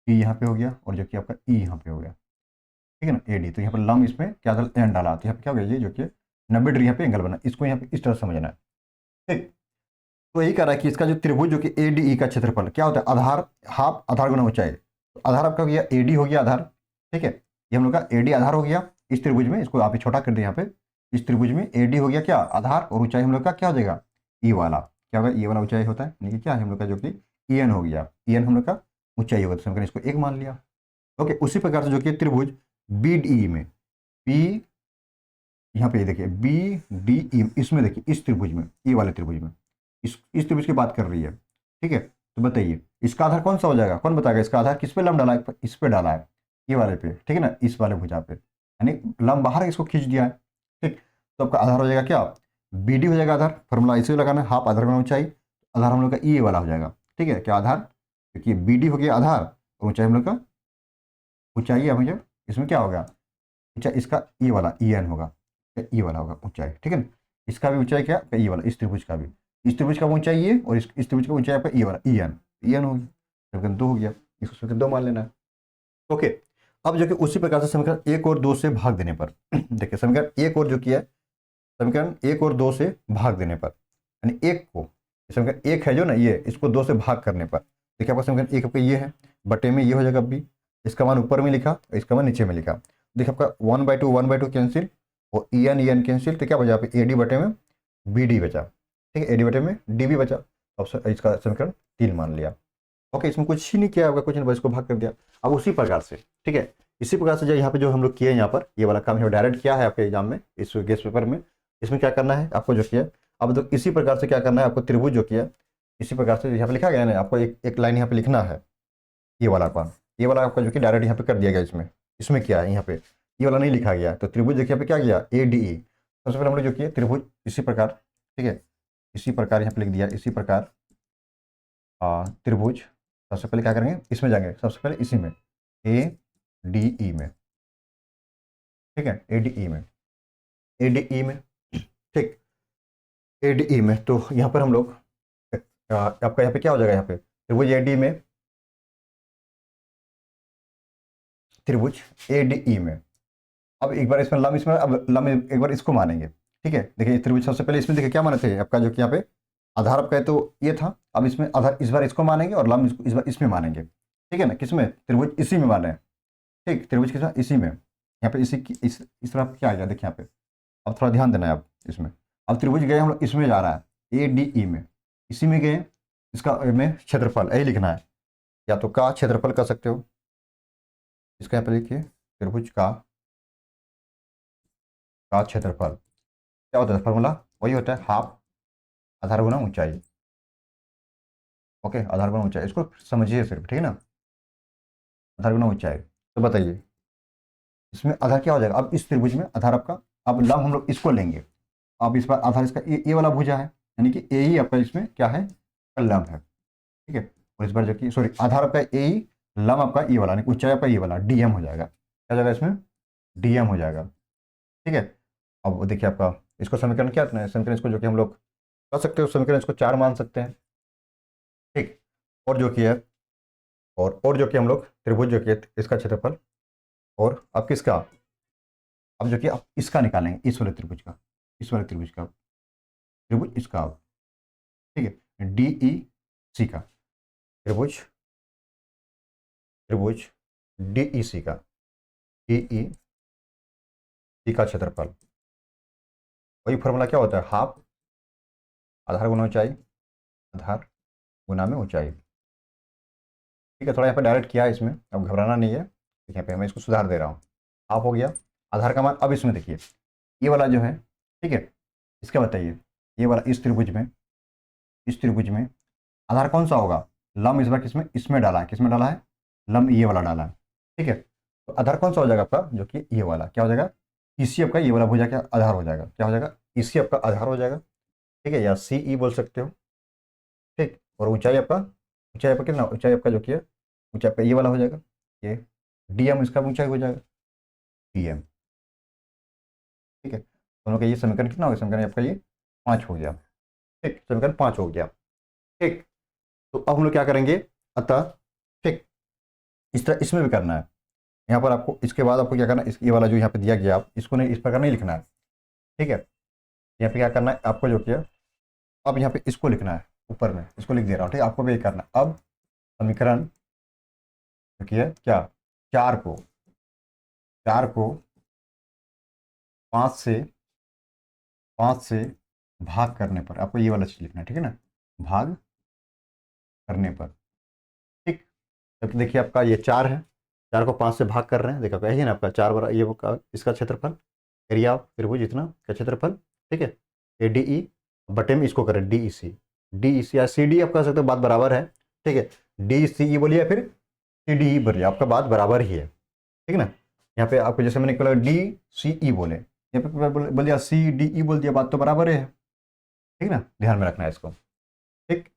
बी यहाँ पे हो गया, और जो कि आपका ई यहाँ पे हो गया। ठीक है ना, ए डी, तो यहाँ पर लम इसमें क्या एन डाला, तो यहाँ पे क्या हो गया, ये जो कि 90 डिग्री यहाँ पे एंगल बना, इसको यहाँ पे इस तरह से समझना है। ठीक, तो यही कह रहा है कि इसका जो त्रिभुज जो कि ए डी ई का क्षेत्रफल क्या होता है, आधार हाफ आधार गुना ऊंचाई। तो आधार आपका हो गया ए डी हो गया आधार। ठीक है, ये हम लोग का ए डी आधार हो गया इस त्रिभुज में, इसको आप छोटा कर दिए यहाँ पे, इस त्रिभुज में ए डी हो गया क्या, आधार, और ऊंचाई हम लोग का क्या हो जाएगा, ई वाला, क्या होगा, ई वाला ऊंचाई होता है, यानी कि क्या है हम लोग का जो कि ई एन हो गया, ई एन हम लोग का ऊंचाई होगा, तो हमने इसको एक मान लिया। ओके, उसी प्रकार से जो कि त्रिभुज बी डी में, बी यहाँ पे देखिए बी डी ई, इसमें देखिए इस त्रिभुज में, ई वाले त्रिभुज में, इस त्रिभुज की बात कर रही है। ठीक है, तो बताइए इसका आधार कौन सा हो जाएगा, कौन बताएगा, इसका आधार किस पे लम डाला है, इस पे डाला है, ये वाले पे। ठीक है ना, इस वाले भुजा पे, यानी लम बाहर इसको खींच दिया है। ठीक, तो आपका आधार हो जाएगा क्या, बी डी हो जाएगा आधार, फॉर्मूला इसे लगाना है, हाफ आधार गुना ऊंचाई, आधार हम लोग का ई वाला हो जाएगा। ठीक है, क्या आधार, क्योंकि बी डी हो गया आधार, और ऊंचाई हम लोग का, ऊंचाई है मुझे, इसमें क्या होगा, ऊंचाई इसका ई वाला ई एन होगा, ई वाला होगा ऊंचाई। ठीक है ना, इसका भी ऊंचाई क्या, ई वाला, इस त्रिभुज का भी, इस त्रिभुज का ऊंचाई ये, और इस त्रिभुज का ऊंचाई आपका ई वाला, ई एन होगी, समीकरण 2 हो गया, इसको समीकरण 2 मान लेना है। ओके, अब जो कि उसी प्रकार से समीकरण 1 और 2 से भाग देने पर देखिए समीकरण 1 और जो किया है, समीकरण 1 और 2 से भाग देने पर, यानी एक को, समीकरण 1 है जो ना ये, इसको 2 से भाग करने पर, देखिए आपका समीकरण 1 आपका ये है, बटे में ये हो जाएगा बी, इसका मान ऊपर में लिखा, इसका मान नीचे में लिखा। देखिए आपका 1/2 कैंसिल, और ई एन कैंसिल, तो क्या बचा पे, ए डी बटे में बी डी बचा। ठीक है, ए डी बटे में डी बी बचा, ऑप्शन इसका समीकरण 3 मान लिया। ओके, इसमें कुछ ही नहीं किया होगा, कुछ नहीं, बस इसको भाग कर दिया। अब उसी प्रकार से, ठीक है, इसी प्रकार से जो यहाँ पे जो हम लोग किए, यहाँ पर ये वाला काम है डायरेक्ट किया है आपके एग्जाम में, इस गेस्ट पेपर में, इसमें क्या करना है आपको जो किया। अब तो इसी प्रकार से क्या करना है आपको, त्रिभुज जो किया इसी प्रकार से यहाँ पे लिखा गया ना, आपको एक लाइन यहाँ पे लिखना है, ये वाला का, ये वाला आपका जो कि डायरेक्ट यहाँ पे कर दिया गया, इसमें क्या है, यहाँ पे ये वाला नहीं लिखा गया। तो त्रिभुज देखिए यहाँ पे क्या किया, ए डी ई, सबसे पहले हम लोग जो किए त्रिभुज इसी प्रकार, ठीक है, इसी प्रकार यहाँ पे लिख दिया, इसी प्रकार त्रिभुज, सबसे पहले क्या करेंगे, इसमें जाएंगे सबसे पहले इसी में, ए डी ई में। ठीक है, ए डी ई में, ए डी ई में, ठीक, ए डी ई में, तो यहाँ पर हम लोग आपका यहाँ पे क्या हो जाएगा, यहाँ पे त्रिभुज ए डी में, त्रिभुज ए डी ई में। अब एक बार इसमें लम, इसमें अब लम एक बार इसको मानेंगे। ठीक है, देखिए त्रिभुज सबसे पहले इसमें देखिए क्या माने थे आपका जो कि यहाँ पे आधार आपका है, तो ये था। अब इसमें आधार इस बार इसको मानेंगे, और लम इस बार इसमें मानेंगे। ठीक है ना, किसमें, त्रिभुज इसी में माने। ठीक, त्रिभुज किस इसी में, यहाँ पे इसी की इस तरफ क्या आ गया, देखिए यहाँ पे, अब थोड़ा ध्यान देना है आप इसमें। अब त्रिभुज गए हम लोग इसमें जा रहा है, ए डी ई में, इसी में गए, इसका में क्षेत्रफल यही लिखना है, या तो का क्षेत्रफल कर सकते हो, इसका यहाँ पे लिखिए त्रिभुज का क्षेत्रफल क्या होता है, फॉर्मूला वही होता है, हाफ आधार गुना ऊंचाई। ओके, आधार गुना ऊंचाई, इसको समझिए सिर्फ, ठीक है ना, आधार गुना ऊंचाई। तो बताइए इसमें आधार क्या हो जाएगा, अब इस त्रिभुज में आधार आपका, अब लंब हम लोग इसको लेंगे। अब इस पर आधार इसका ये वाला भुजा है, यानी कि ए ही आपका इसमें क्या है, लंब है। ठीक है, और इस बार जो कि सॉरी आधार आपका ए ही, लंब आपका ये वाला, ऊंचाई आपका ये वाला डीएम हो जाएगा। क्या हो जाएगा इसमें, डीएम हो जाएगा। ठीक है, अब वो देखिए आपका इसको समीकरण क्या है, समीकरण इसको जो कि हम लोग कर सकते हो, समीकरण इसको 4 मान सकते हैं। ठीक, और जो कि है, और जो कि हम लोग त्रिभुज जो कि है, इसका क्षेत्रफल, और अब किसका, अब जो कि आप इसका निकालेंगे, इस वाले त्रिभुज का, इस वाले त्रिभुज का, त्रिभुज इसका। ठीक है, डी ई सी का त्रिभुज, त्रिभुज डी ई सी का, डी ई सी का क्षेत्रफल। वही फॉर्मूला क्या होता है, हाफ आधार गुना ऊंचाई, आधार गुना में ऊंचाई। ठीक है, थोड़ा यहाँ पे डायरेक्ट किया है इसमें, अब घबराना नहीं है। ठीक है, यहाँ पे मैं इसको सुधार दे रहा हूँ। हाफ हो गया आधार का मान। अब इसमें देखिए ये वाला जो है, ठीक है, इसका बताइए, ये वाला इस त्रिभुज में, इस त्रिभुज में आधार कौन सा होगा, लंब इस बार किसमें, इसमें डाला है, किसमें डाला है, लंब ये वाला डाला है। ठीक है, तो आधार कौन सा हो जाएगा आपका, जो कि ये वाला क्या हो जाएगा, इसी आपका ये वाला भुजा क्या आधार हो जाएगा, क्या हो जाएगा, इसी आपका आधार हो जाएगा। ठीक है, या सी ई बोल सकते हो। ठीक, और ऊंचाई आपका, ऊंचाई आपका कितना, ऊंचाई आपका जो कि है, ऊंचाई आपका ये वाला हो जाएगा, ये डीएम इसका ऊंचाई हो जाएगा, डीएम। ठीक है, दोनों का ये समीकरण कितना हो गया, समीकरण आपका ये 5 हो गया। ठीक, समीकरण 5 हो गया। ठीक, तो अब हम लोग क्या करेंगे, अतः ठीक इस तरह इसमें भी करना है। यहाँ पर आपको इसके बाद आपको क्या करना है, ये वाला जो यहाँ पे दिया गया, आप इसको नहीं, इस प्रकार नहीं लिखना है। ठीक है, यहाँ पे क्या करना है आपको, जो किया अब यहाँ पे इसको लिखना है, ऊपर में इसको लिख दे रहा हूँ। ठीक है, आपको भी ये करना है। अब समीकरण जो कि है क्या, 4 को, 4 को 5 से, 5 से भाग करने पर आपको ये वाला चीज़ लिखना है। ठीक है ना, भाग करने पर। ठीक, तब देखिए आपका ये 4 है, 4 को 5 से भाग कर रहे हैं, देखा यही ना आपका 4 बड़ा ये का इसका क्षेत्रफल, एरिया ऑफ त्रिभुज इतना का क्षेत्रफल। ठीक है, ए डी ई बटे में इसको करें डी ई सी, डी ई सी या सी डी आप कह सकते हो, बात बराबर है। ठीक है, डी सी ई बोलिए फिर सी डी ई बोलिए, आपका बात बराबर ही है। ठीक है ना, यहाँ पे आपको जैसे मैंने बोला डी सी ई बोले, यहाँ पे बोल दिया सी डी ई बोल दिया, बात तो बराबर है। ठीक है ना, ध्यान में रखना है इसको। ठीक,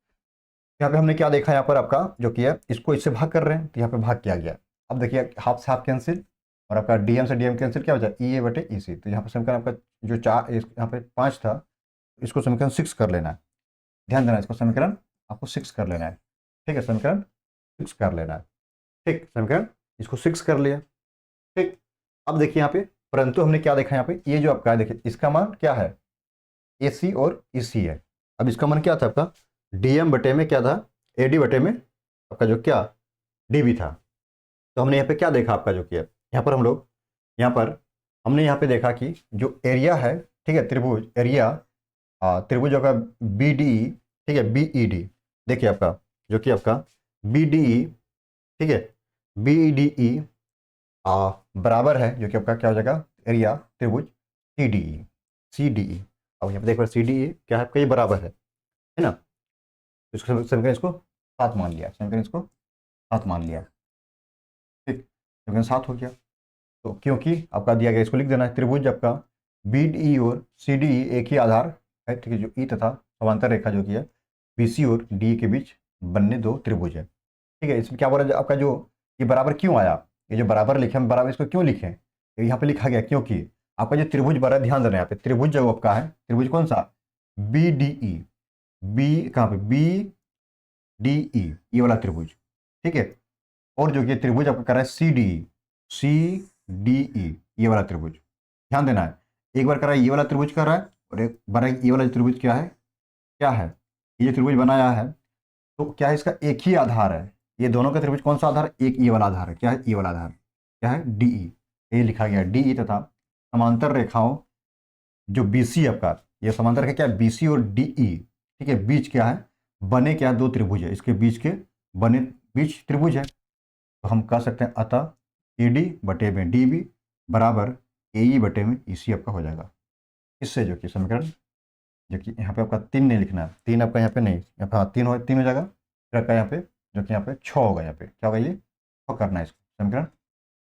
यहाँ पे हमने क्या देखा, यहाँ पर आपका जो किया इसको इससे भाग कर रहे हैं, तो यहाँ पे भाग किया गया। अब देखिए हाफ से हाफ कैंसिल, और आपका डीएम से डीएम कैंसिल, क्या हो जाए ई ए बटे ई सी। तो यहाँ पर समीकरण आपका जो 4 यहाँ पे 5 था, इसको समीकरण 6 कर लेना है। ध्यान देना, इसको समीकरण आपको 6 कर लेना है। ठीक है, समीकरण 6 कर लेना है। ठीक, समीकरण इसको 6 कर लिया। ठीक, अब देखिए यहाँ पे, परंतु हमने क्या देखा यहाँ पे, ये जो आपका है देखिए इसका मान क्या है, ए सी और ई सी है। अब इसका मान क्या था आपका, डीएम बटे में क्या था, एडी बटे में आपका जो क्या डीबी था। तो हमने यहाँ पे क्या देखा आपका, जो किया यहाँ पर हम लोग, यहाँ पर हमने यहाँ पे देखा कि जो एरिया है, ठीक है, त्रिभुज एरिया, त्रिभुज का बी डी ई, ठीक है, बी ई डी, देखिए आपका जो कि आपका बी डी ई, ठीक है, बी डी ई बराबर है, जो कि आपका क्या हो जाएगा, एरिया त्रिभुज C D E, C D E. अब यहाँ पे देखो सी डी ई क्या है आपका, ये बराबर है ना, इसको समीकरण इसको 7 मान लिया, समीकरण इसको 7 मान लिया। ठीक, समीकरण 7 हो गया। तो क्योंकि आपका दिया गया, इसको लिख देना है, त्रिभुज आपका बी डी और सी डी एक ही आधार है। ठीक है, जो ई तथा समांतर रेखा जो कि है बी सी और डी के बीच बनने दो त्रिभुज है। ठीक है, इसमें क्या बोला आपका, जो ये बराबर क्यों आया, ये जो बराबर लिखे हम बराबर इसको क्यों लिखे, तो यहाँ पे लिखा गया क्योंकि आपका जो त्रिभुज बना, ध्यान देना यहाँ पे त्रिभुज जो आपका है, त्रिभुज कौन सा, बी डी ई, बी कहाँ पे, बी डी ई, ये वाला त्रिभुज। ठीक है, और जो ये त्रिभुज आपका कर रहा है C D E, C D E, ये वाला त्रिभुज। ध्यान देना है, एक बार कर रहा है ये वाला त्रिभुज कर रहा है, और एक बार ये वाला त्रिभुज क्या है, क्या है, ये त्रिभुज बनाया है, तो क्या है, इसका एक ही आधार है। ये दोनों का त्रिभुज कौन सा आधार, एक ये वाला आधार है। क्या है, ये वाला आधार क्या है, डी ई, ये लिखा गया डी ई, तथा समांतर रेखाओं जो बी सी आपका, ये समांतर रेखा क्या है, बी सी और डी ई। ठीक है, बीच क्या है, बने क्या है, दो त्रिभुज है, इसके बीच के बने बीच त्रिभुज है। तो हम कह सकते हैं अतः ई डी बटे में डी बी बराबर ए ई बटे में ई सी आपका हो जाएगा। इससे जो कि समीकरण, जो कि यहाँ पे आपका 3 नहीं लिखना है, 3 आपका यहाँ पे नहीं, यहाँ पे हाँ 3 हो जाएगा, फिर आपका यहाँ पे जो कि यहाँ पे 6 होगा, यहाँ पे क्या होगा, ये 6 करना है, इसको समीकरण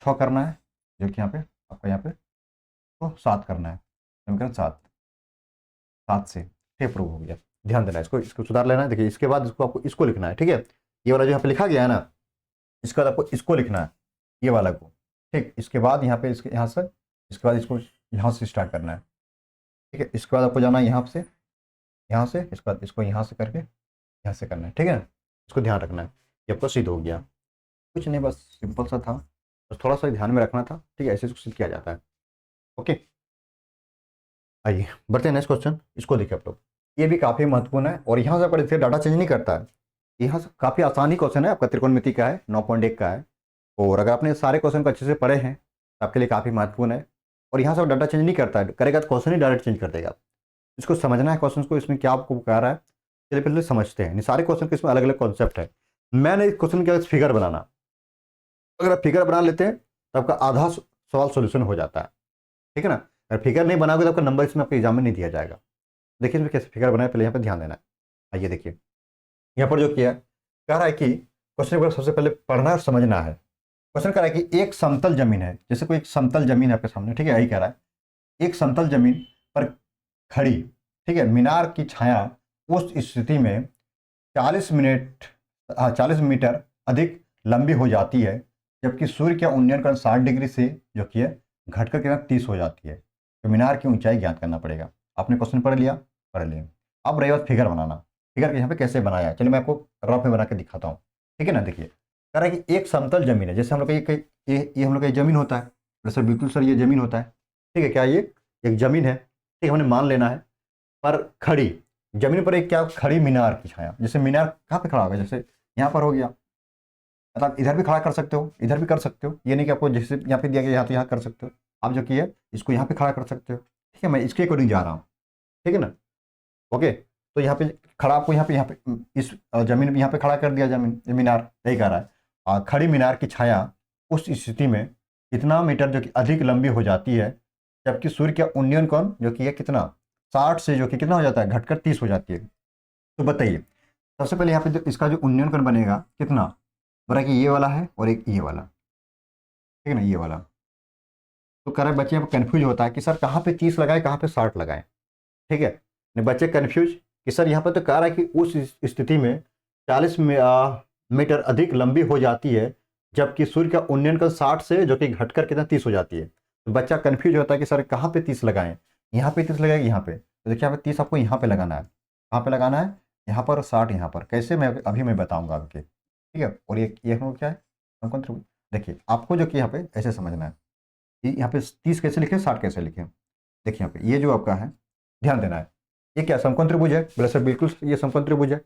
6 करना है। जो कि यहाँ पे आपका यहाँ पे तो 7 करना है, समीकरण 7, 7 से ठीक प्रूव हो गया। ध्यान देना, इसको इसको सुधार लेना है। देखिए इसके बाद इसको आपको इसको लिखना है, ठीक है, ये वाला जो यहाँ पे लिखा गया है ना, इसके बाद आपको इसको लिखना है, ये वाला को, ठीक। इसके बाद यहाँ पे इसके यहाँ से, इसके बाद इसको यहाँ से स्टार्ट करना है, ठीक है। इसके बाद आपको जाना है यहाँ से, इसके बाद इसको यहाँ से करके यहाँ से करना है, ठीक है। इसको ध्यान रखना है, ये आपको सिद्ध हो गया। कुछ नहीं, बस सिंपल सा था, बस थोड़ा सा ध्यान में रखना था, ठीक है। ऐसे इसको सिद्ध किया जाता है। ओके, आइए बढ़ते हैं नेक्स्ट क्वेश्चन। इसको देखिए आप लोग, ये भी काफ़ी महत्वपूर्ण है और यहाँ से आपका इससे डाटा चेंज नहीं करता है। यहाँ से काफ़ी आसानी क्वेश्चन है, आपका त्रिकोणमिति का है, 9.1 का है। और अगर आपने सारे क्वेश्चन को अच्छे से पढ़े हैं तो आपके लिए काफ़ी महत्वपूर्ण है। और यहाँ से डाटा चेंज नहीं करता है, करेगा तो क्वेश्चन ही डायरेक्ट चेंज कर देगा। इसको समझना है क्वेश्चन को, इसमें क्या आपको कह रहा है, चलिए पहले समझते हैं। सारे क्वेश्चन के इसमें अलग अलग कॉन्सेप्ट है। मैंने इस क्वेश्चन के फिगर बनाना, अगर आप फिगर बना लेते हैं तो आपका आधा सवाल सोल्यूशन हो जाता है, ठीक है ना। अगर फिगर नहीं बनाओगे तो आपका नंबर इसमें आपके एग्जाम में नहीं दिया जाएगा। देखिए इसमें कैसे फिगर बनाए, पहले यहाँ पे ध्यान देना है। आइए देखिए, यहाँ पर जो किया कह रहा है कि क्वेश्चन को सबसे पहले पढ़ना और समझना है। क्वेश्चन कह रहा है कि एक समतल जमीन है, जैसे कोई एक समतल जमीन है आपके सामने, ठीक है, यही कह रहा है। एक समतल जमीन पर खड़ी, ठीक है, मीनार की छाया उस स्थिति में 40 मीटर अधिक लंबी हो जाती है, जबकि सूर्य का उन्नयन कोण 60 डिग्री से जो कि है घटकर कितना 30 हो जाती है। तो मीनार की ऊंचाई ज्ञात करना पड़ेगा। आपने क्वेश्चन पढ़ लिया। अब रही बात फिगर बनाना, फिगर के यहाँ पे कैसे बनाया है, चलिए मैं आपको रफ में बना के दिखाता हूँ, ठीक है ना। देखिए कह रहा है कि एक समतल जमीन है, जैसे हम लोग का ये हम लोग का जमीन होता है सर, बिल्कुल सर, ये जमीन होता है, ठीक है। क्या ये एक जमीन है, ठीक, हमने मान लेना है। पर खड़ी जमीन पर एक क्या खड़ी मीनार की छाया, जैसे मीनार कहाँ पे खड़ा होगा, जैसे यहाँ पर हो गया, मतलब इधर भी खड़ा कर सकते हो, इधर भी कर सकते हो, ये नहीं कि आपको जैसे यहाँ पे दिया गया यहाँ तो यहाँ कर सकते हो। आप जो किए इसको यहाँ पे खड़ा कर सकते हो, ठीक है। मैं इसके अकॉर्डिंग जा रहा हूँ, ठीक है ना। ओके, तो यहाँ पे खड़ा आपको यहाँ पे इस जमीन यहाँ पे खड़ा कर दिया, जमीन मीनार यही कह रहा है। और खड़ी मीनार की छाया उस स्थिति में कितना मीटर जो कि अधिक लंबी हो जाती है, जबकि सूर्य का उन्नयन कोण जो कि है कितना 60 से जो कि कितना हो जाता है घटकर 30 हो जाती है। तो बताइए सबसे पहले यहाँ पे इसका जो उन्नयन कोण बनेगा कितना, बोला कि ये वाला है और एक ये वाला, ठीक है ना, ये वाला। तो कह रहा है बच्चे यहाँ पर कन्फ्यूज होता है कि सर कहाँ पे 30 लगाए कहाँ पे 60 लगाए, ठीक है। बच्चे कन्फ्यूज कि सर यहाँ पर तो कह रहा है कि उस स्थिति में 40 मीटर अधिक लंबी हो जाती है, जबकि सूर्य का उन्नयन कोण 60 से जो कि घटकर कितना 30 हो जाती है। तो बच्चा कन्फ्यूज होता है कि सर कहाँ पे 30 लगाएं, यहाँ पे 30 लगाएंगे, यहाँ पे। तो देखिए यहाँ पे 30 आपको यहाँ पे लगाना है, कहाँ पे लगाना है, यहाँ पर, 60 यहाँ पर। कैसे, मैं अभी मैं बताऊँगा आपके, ठीक है। और ये हम लोग क्या है, समकोण त्रिभुज। देखिए आपको जो कि यहाँ पे ऐसे समझना है, यहाँ पे 30 कैसे लिखे, 60 कैसे लिखे। देखिए यहाँ पे ये जो आपका है, ध्यान देना है, ये क्या समकोण त्रिभुज है, बोले सर बिल्कुल ये समकोण त्रिभुज है।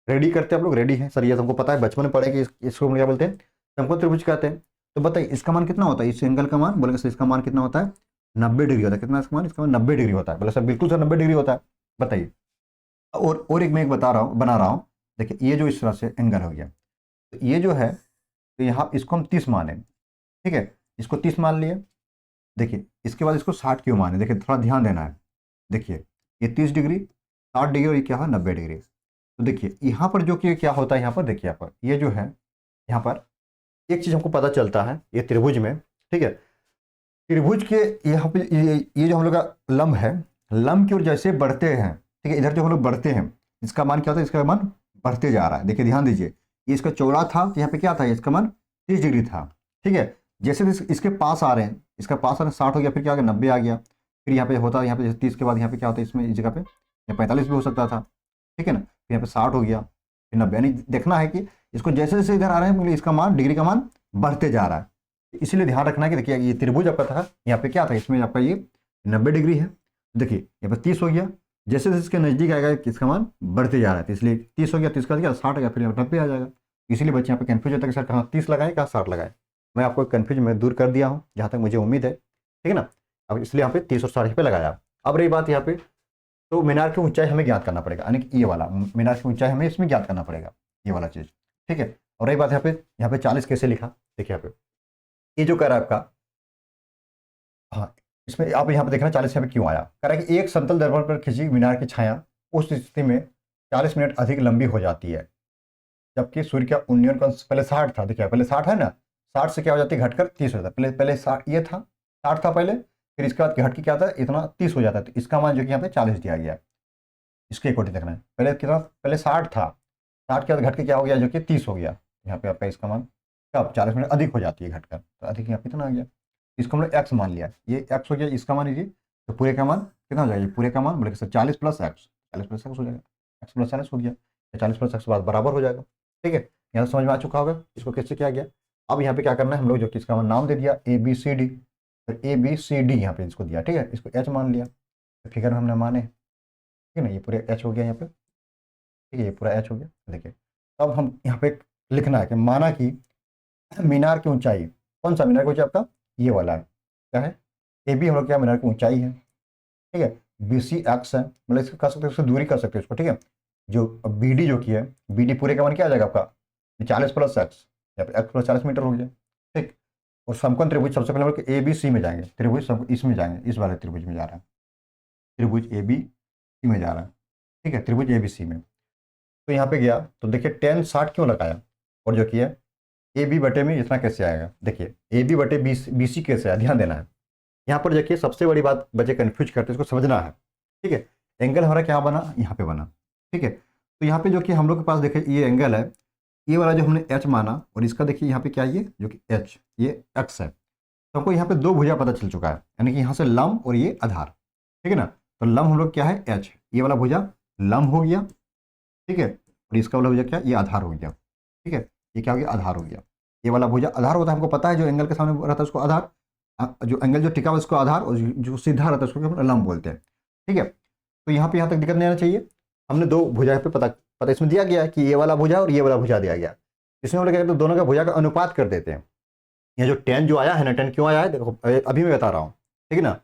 रेडी करते हैं आप लोग, रेडी है सर, ये हमको पता है, बचपन में पढ़े कि इसको क्या बोलते हैं, समकोण त्रिभुज कहते हैं। तो बताइए इसका मान कितना होता है, इस एंगल का मान बोलेंगे सर, इसका मान कितना होता है 90 डिग्री होता है। कितना इसका मान, इसका मान 90 डिग्री होता है। बोले सर बिल्कुल सर 90 डिग्री होता है। बताइए, और एक मैं एक बना रहा हूँ। देखिए ये जो इस तरह से एंगल हो गया, तो ये जो है, तो यहाँ इसको हम 30 माने, ठीक है, इसको 30 मान लिए। देखिए इसके बाद इसको 60 क्यों माने, देखिए थोड़ा ध्यान देना है। देखिए ये 30 डिग्री, 60 डिग्री और ये क्या है 90 डिग्री। तो देखिए यहाँ पर जो कि क्या होता है, यहाँ पर देखिए, यहाँ पर ये जो है, यहाँ पर एक चीज़ हमको पता चलता है, ये त्रिभुज में, ठीक है, त्रिभुज के यहाँ पे ये जो हम लोग का लंब है, लंब की ओर जैसे बढ़ते हैं, ठीक है, इधर जो हम लोग बढ़ते हैं, इसका मान क्या होता है, इसका मान बढ़ते जा रहा है। देखिए ध्यान दीजिए, ये इसका चौड़ा था, तो यहाँ पे क्या था, इसका मान 30 डिग्री था, ठीक है। जैसे इसके पास आ रहे हैं, इसका पास आ रहे हैं 60 हो गया, फिर क्या आ गया 90 आ गया, फिर यहाँ पे होता है, यहाँ पे 30 के बाद यहाँ पे क्या होता है, इसमें इस जगह पे 45 भी हो सकता था, ठीक है ना। फिर यहाँ पे 60 हो गया, फिर 90। यानी देखना है कि इसको जैसे जैसे इधर आ रहे हैं, इसका मान, डिग्री का मान बढ़ते जा रहा है। इसीलिए ध्यान रखना है कि देखिए ये त्रिभुज आपका था, यहाँ पे क्या था, इसमें आपका ये 90 डिग्री है। देखिए यहाँ पे 30 हो गया, जैसे जैसे इसके नज़दीक आएगा इसका मान बढ़ते जा रहा है, तो इसलिए 30 हो गया, 30 का 60 हो गया, फिर 90 आ जाएगा। इसीलिए बच्चे यहाँ पे कन्फ्यूज होता है कि सर कहाँ 30 लगाए कहाँ 60 लगाए। मैं आपको कन्फ्यूज में दूर कर दिया हूँ, जहाँ तक मुझे उम्मीद है, ठीक है ना। अब इसलिए यहाँ पे 30 और 60 पे लगाया। अब रही बात यहाँ पे, तो मीनार की ऊंचाई हमें ज्ञात करना पड़ेगा, यानी कि ये वाला मीनार की ऊंचाई हमें इसमें ज्ञात करना पड़ेगा, ये वाला चीज़, ठीक है। और रही बात यहाँ पे 40 कैसे लिखा, देखिए यहाँ पे ये जो कह रहा है आपका, हाँ, इसमें आप यहाँ पे देखना 40 यहाँ पे क्यों आया। कह रहा है कि एक समतल दर्पण पर खिंची मीनार की छाया उस स्थिति में 40 मिनट अधिक लंबी हो जाती है, जबकि सूर्य का उन्नयन कोण पहले 60 था। देखिए पहले 60 है ना, 60 से क्या हो जाती है, घटकर 30 हो जाता है। पहले पहले 60 ये था, 60 था पहले, फिर इसके बाद घट के क्या आता है, इतना 30 हो जाता है। तो इसका मान जो कि यहाँ पे 40 दिया गया है। इसके अकॉर्डिंग देखना है, पहले कितना, पहले 60 था, 60 के बाद घट के क्या हो गया, जो कि 30 हो गया। यहाँ पे आपका इसका मान कब 40 मिनट अधिक हो जाती है घटकर, तो अधिक यहाँ पे कितना आ गया, इसको हम लोग एक्स मान लिया, ये एक्स हो गया, इसका मान लीजिए, तो पूरे का मान कितना हो जाएगा, ये पूरे का मान बोले sir 40 plus x, 40 plus x हो जाएगा, एक्स प्लस 40 हो गया, 40 प्लस एक्स बाद बराबर हो जाएगा। ठीक है, यहाँ समझ में आ चुका होगा इसको कैसे किया गया। अब यहाँ पे क्या करना है, हम लोग जो कि इसका नाम दे दिया ए बी सी डी, फिर ए बी सी डी यहाँ पे इसको दिया, ठीक है, इसको एच मान लिया, फिगर में हमने माने, ठीक है ना, ये पूरे एच हो गया यहाँ पे, ठीक है, ये पूरा एच हो गया। देखिए अब हम यहाँ पे लिखना है कि माना कि मीनार की ऊंचाई, कौन सा मीनार की ऊंचाई आपका, ये वाला है, क्या है, ए बी हम लोग क्या मीनार की ऊंचाई है, ठीक है, बी सी एक्स है, मतलब इसको कर सकते हैं, उसको दूरी कर सकते हैं इसको, ठीक है, जो बी डी जो की है, बी डी पूरे का मान क्या आ जाएगा आपका 40 प्लस एक्स, या फिर एक्स प्लस 40 मीटर हो गया। ठीक, और समकोण त्रिभुज सबसे पहले हम लोग ए बी सी में जाएंगे, त्रिभुज सब इसमें जाएंगे, इस वाले त्रिभुज में जा रहा है, त्रिभुज ए बी सी में जा रहा है, ठीक है, त्रिभुज ए बी सी में। तो यहाँ पे गया तो देखिए टेन 60 क्यों लगाया, और जो किया ए बी बटे में इतना कैसे आएगा, देखिए ए बी बटे बी सी कैसे आया, ध्यान देना है। यहाँ पर देखिए सबसे बड़ी बात बच्चे कंफ्यूज करते हैं, इसको समझना है। ठीक है, एंगल हमारा क्या बना, यहाँ पे बना, ठीक है, तो यहाँ पे जो कि हम लोग के पास देखिए ये एंगल है, ये वाला जो हमने एच माना, और इसका देखिए यहाँ पे क्या ये जो कि एच, ये एक्स है, तो हमको यहाँ पे दो भुजा पता चल चुका है, यानी कि यहाँ से लंब और ये आधार, ठीक है ना। तो लंब हम लोग क्या है एच, ये वाला भुजा लंब हो गया, ठीक है, और इसका वाला भुजा क्या, ये आधार हो गया, ठीक है, ये क्या हो गया, आधार हो गया। ये वाला भुजा आधार होता है, हमको पता है, जो एंगल के सामने रहता है उसको आधार, जो एंगल जो टिका हुआ उसको आधार, और जो सीधा रहता है उसको हम लंब बोलते हैं। ठीक है, तो यहाँ पे यहाँ तक दिक्कत नहीं आना चाहिए। हमने दो भुजा पे पता पता इसमें दिया गया है कि ये वाला भुजा और ये वाला भुजा दिया गया, इसमें हम लोग क्या करते हैं, दोनों का भुजा का अनुपात कर देते हैं। ये जो टेन जो आया है ना, टेन क्यों आया है देखो, अभी मैं बता रहा हूँ, ठीक है ना,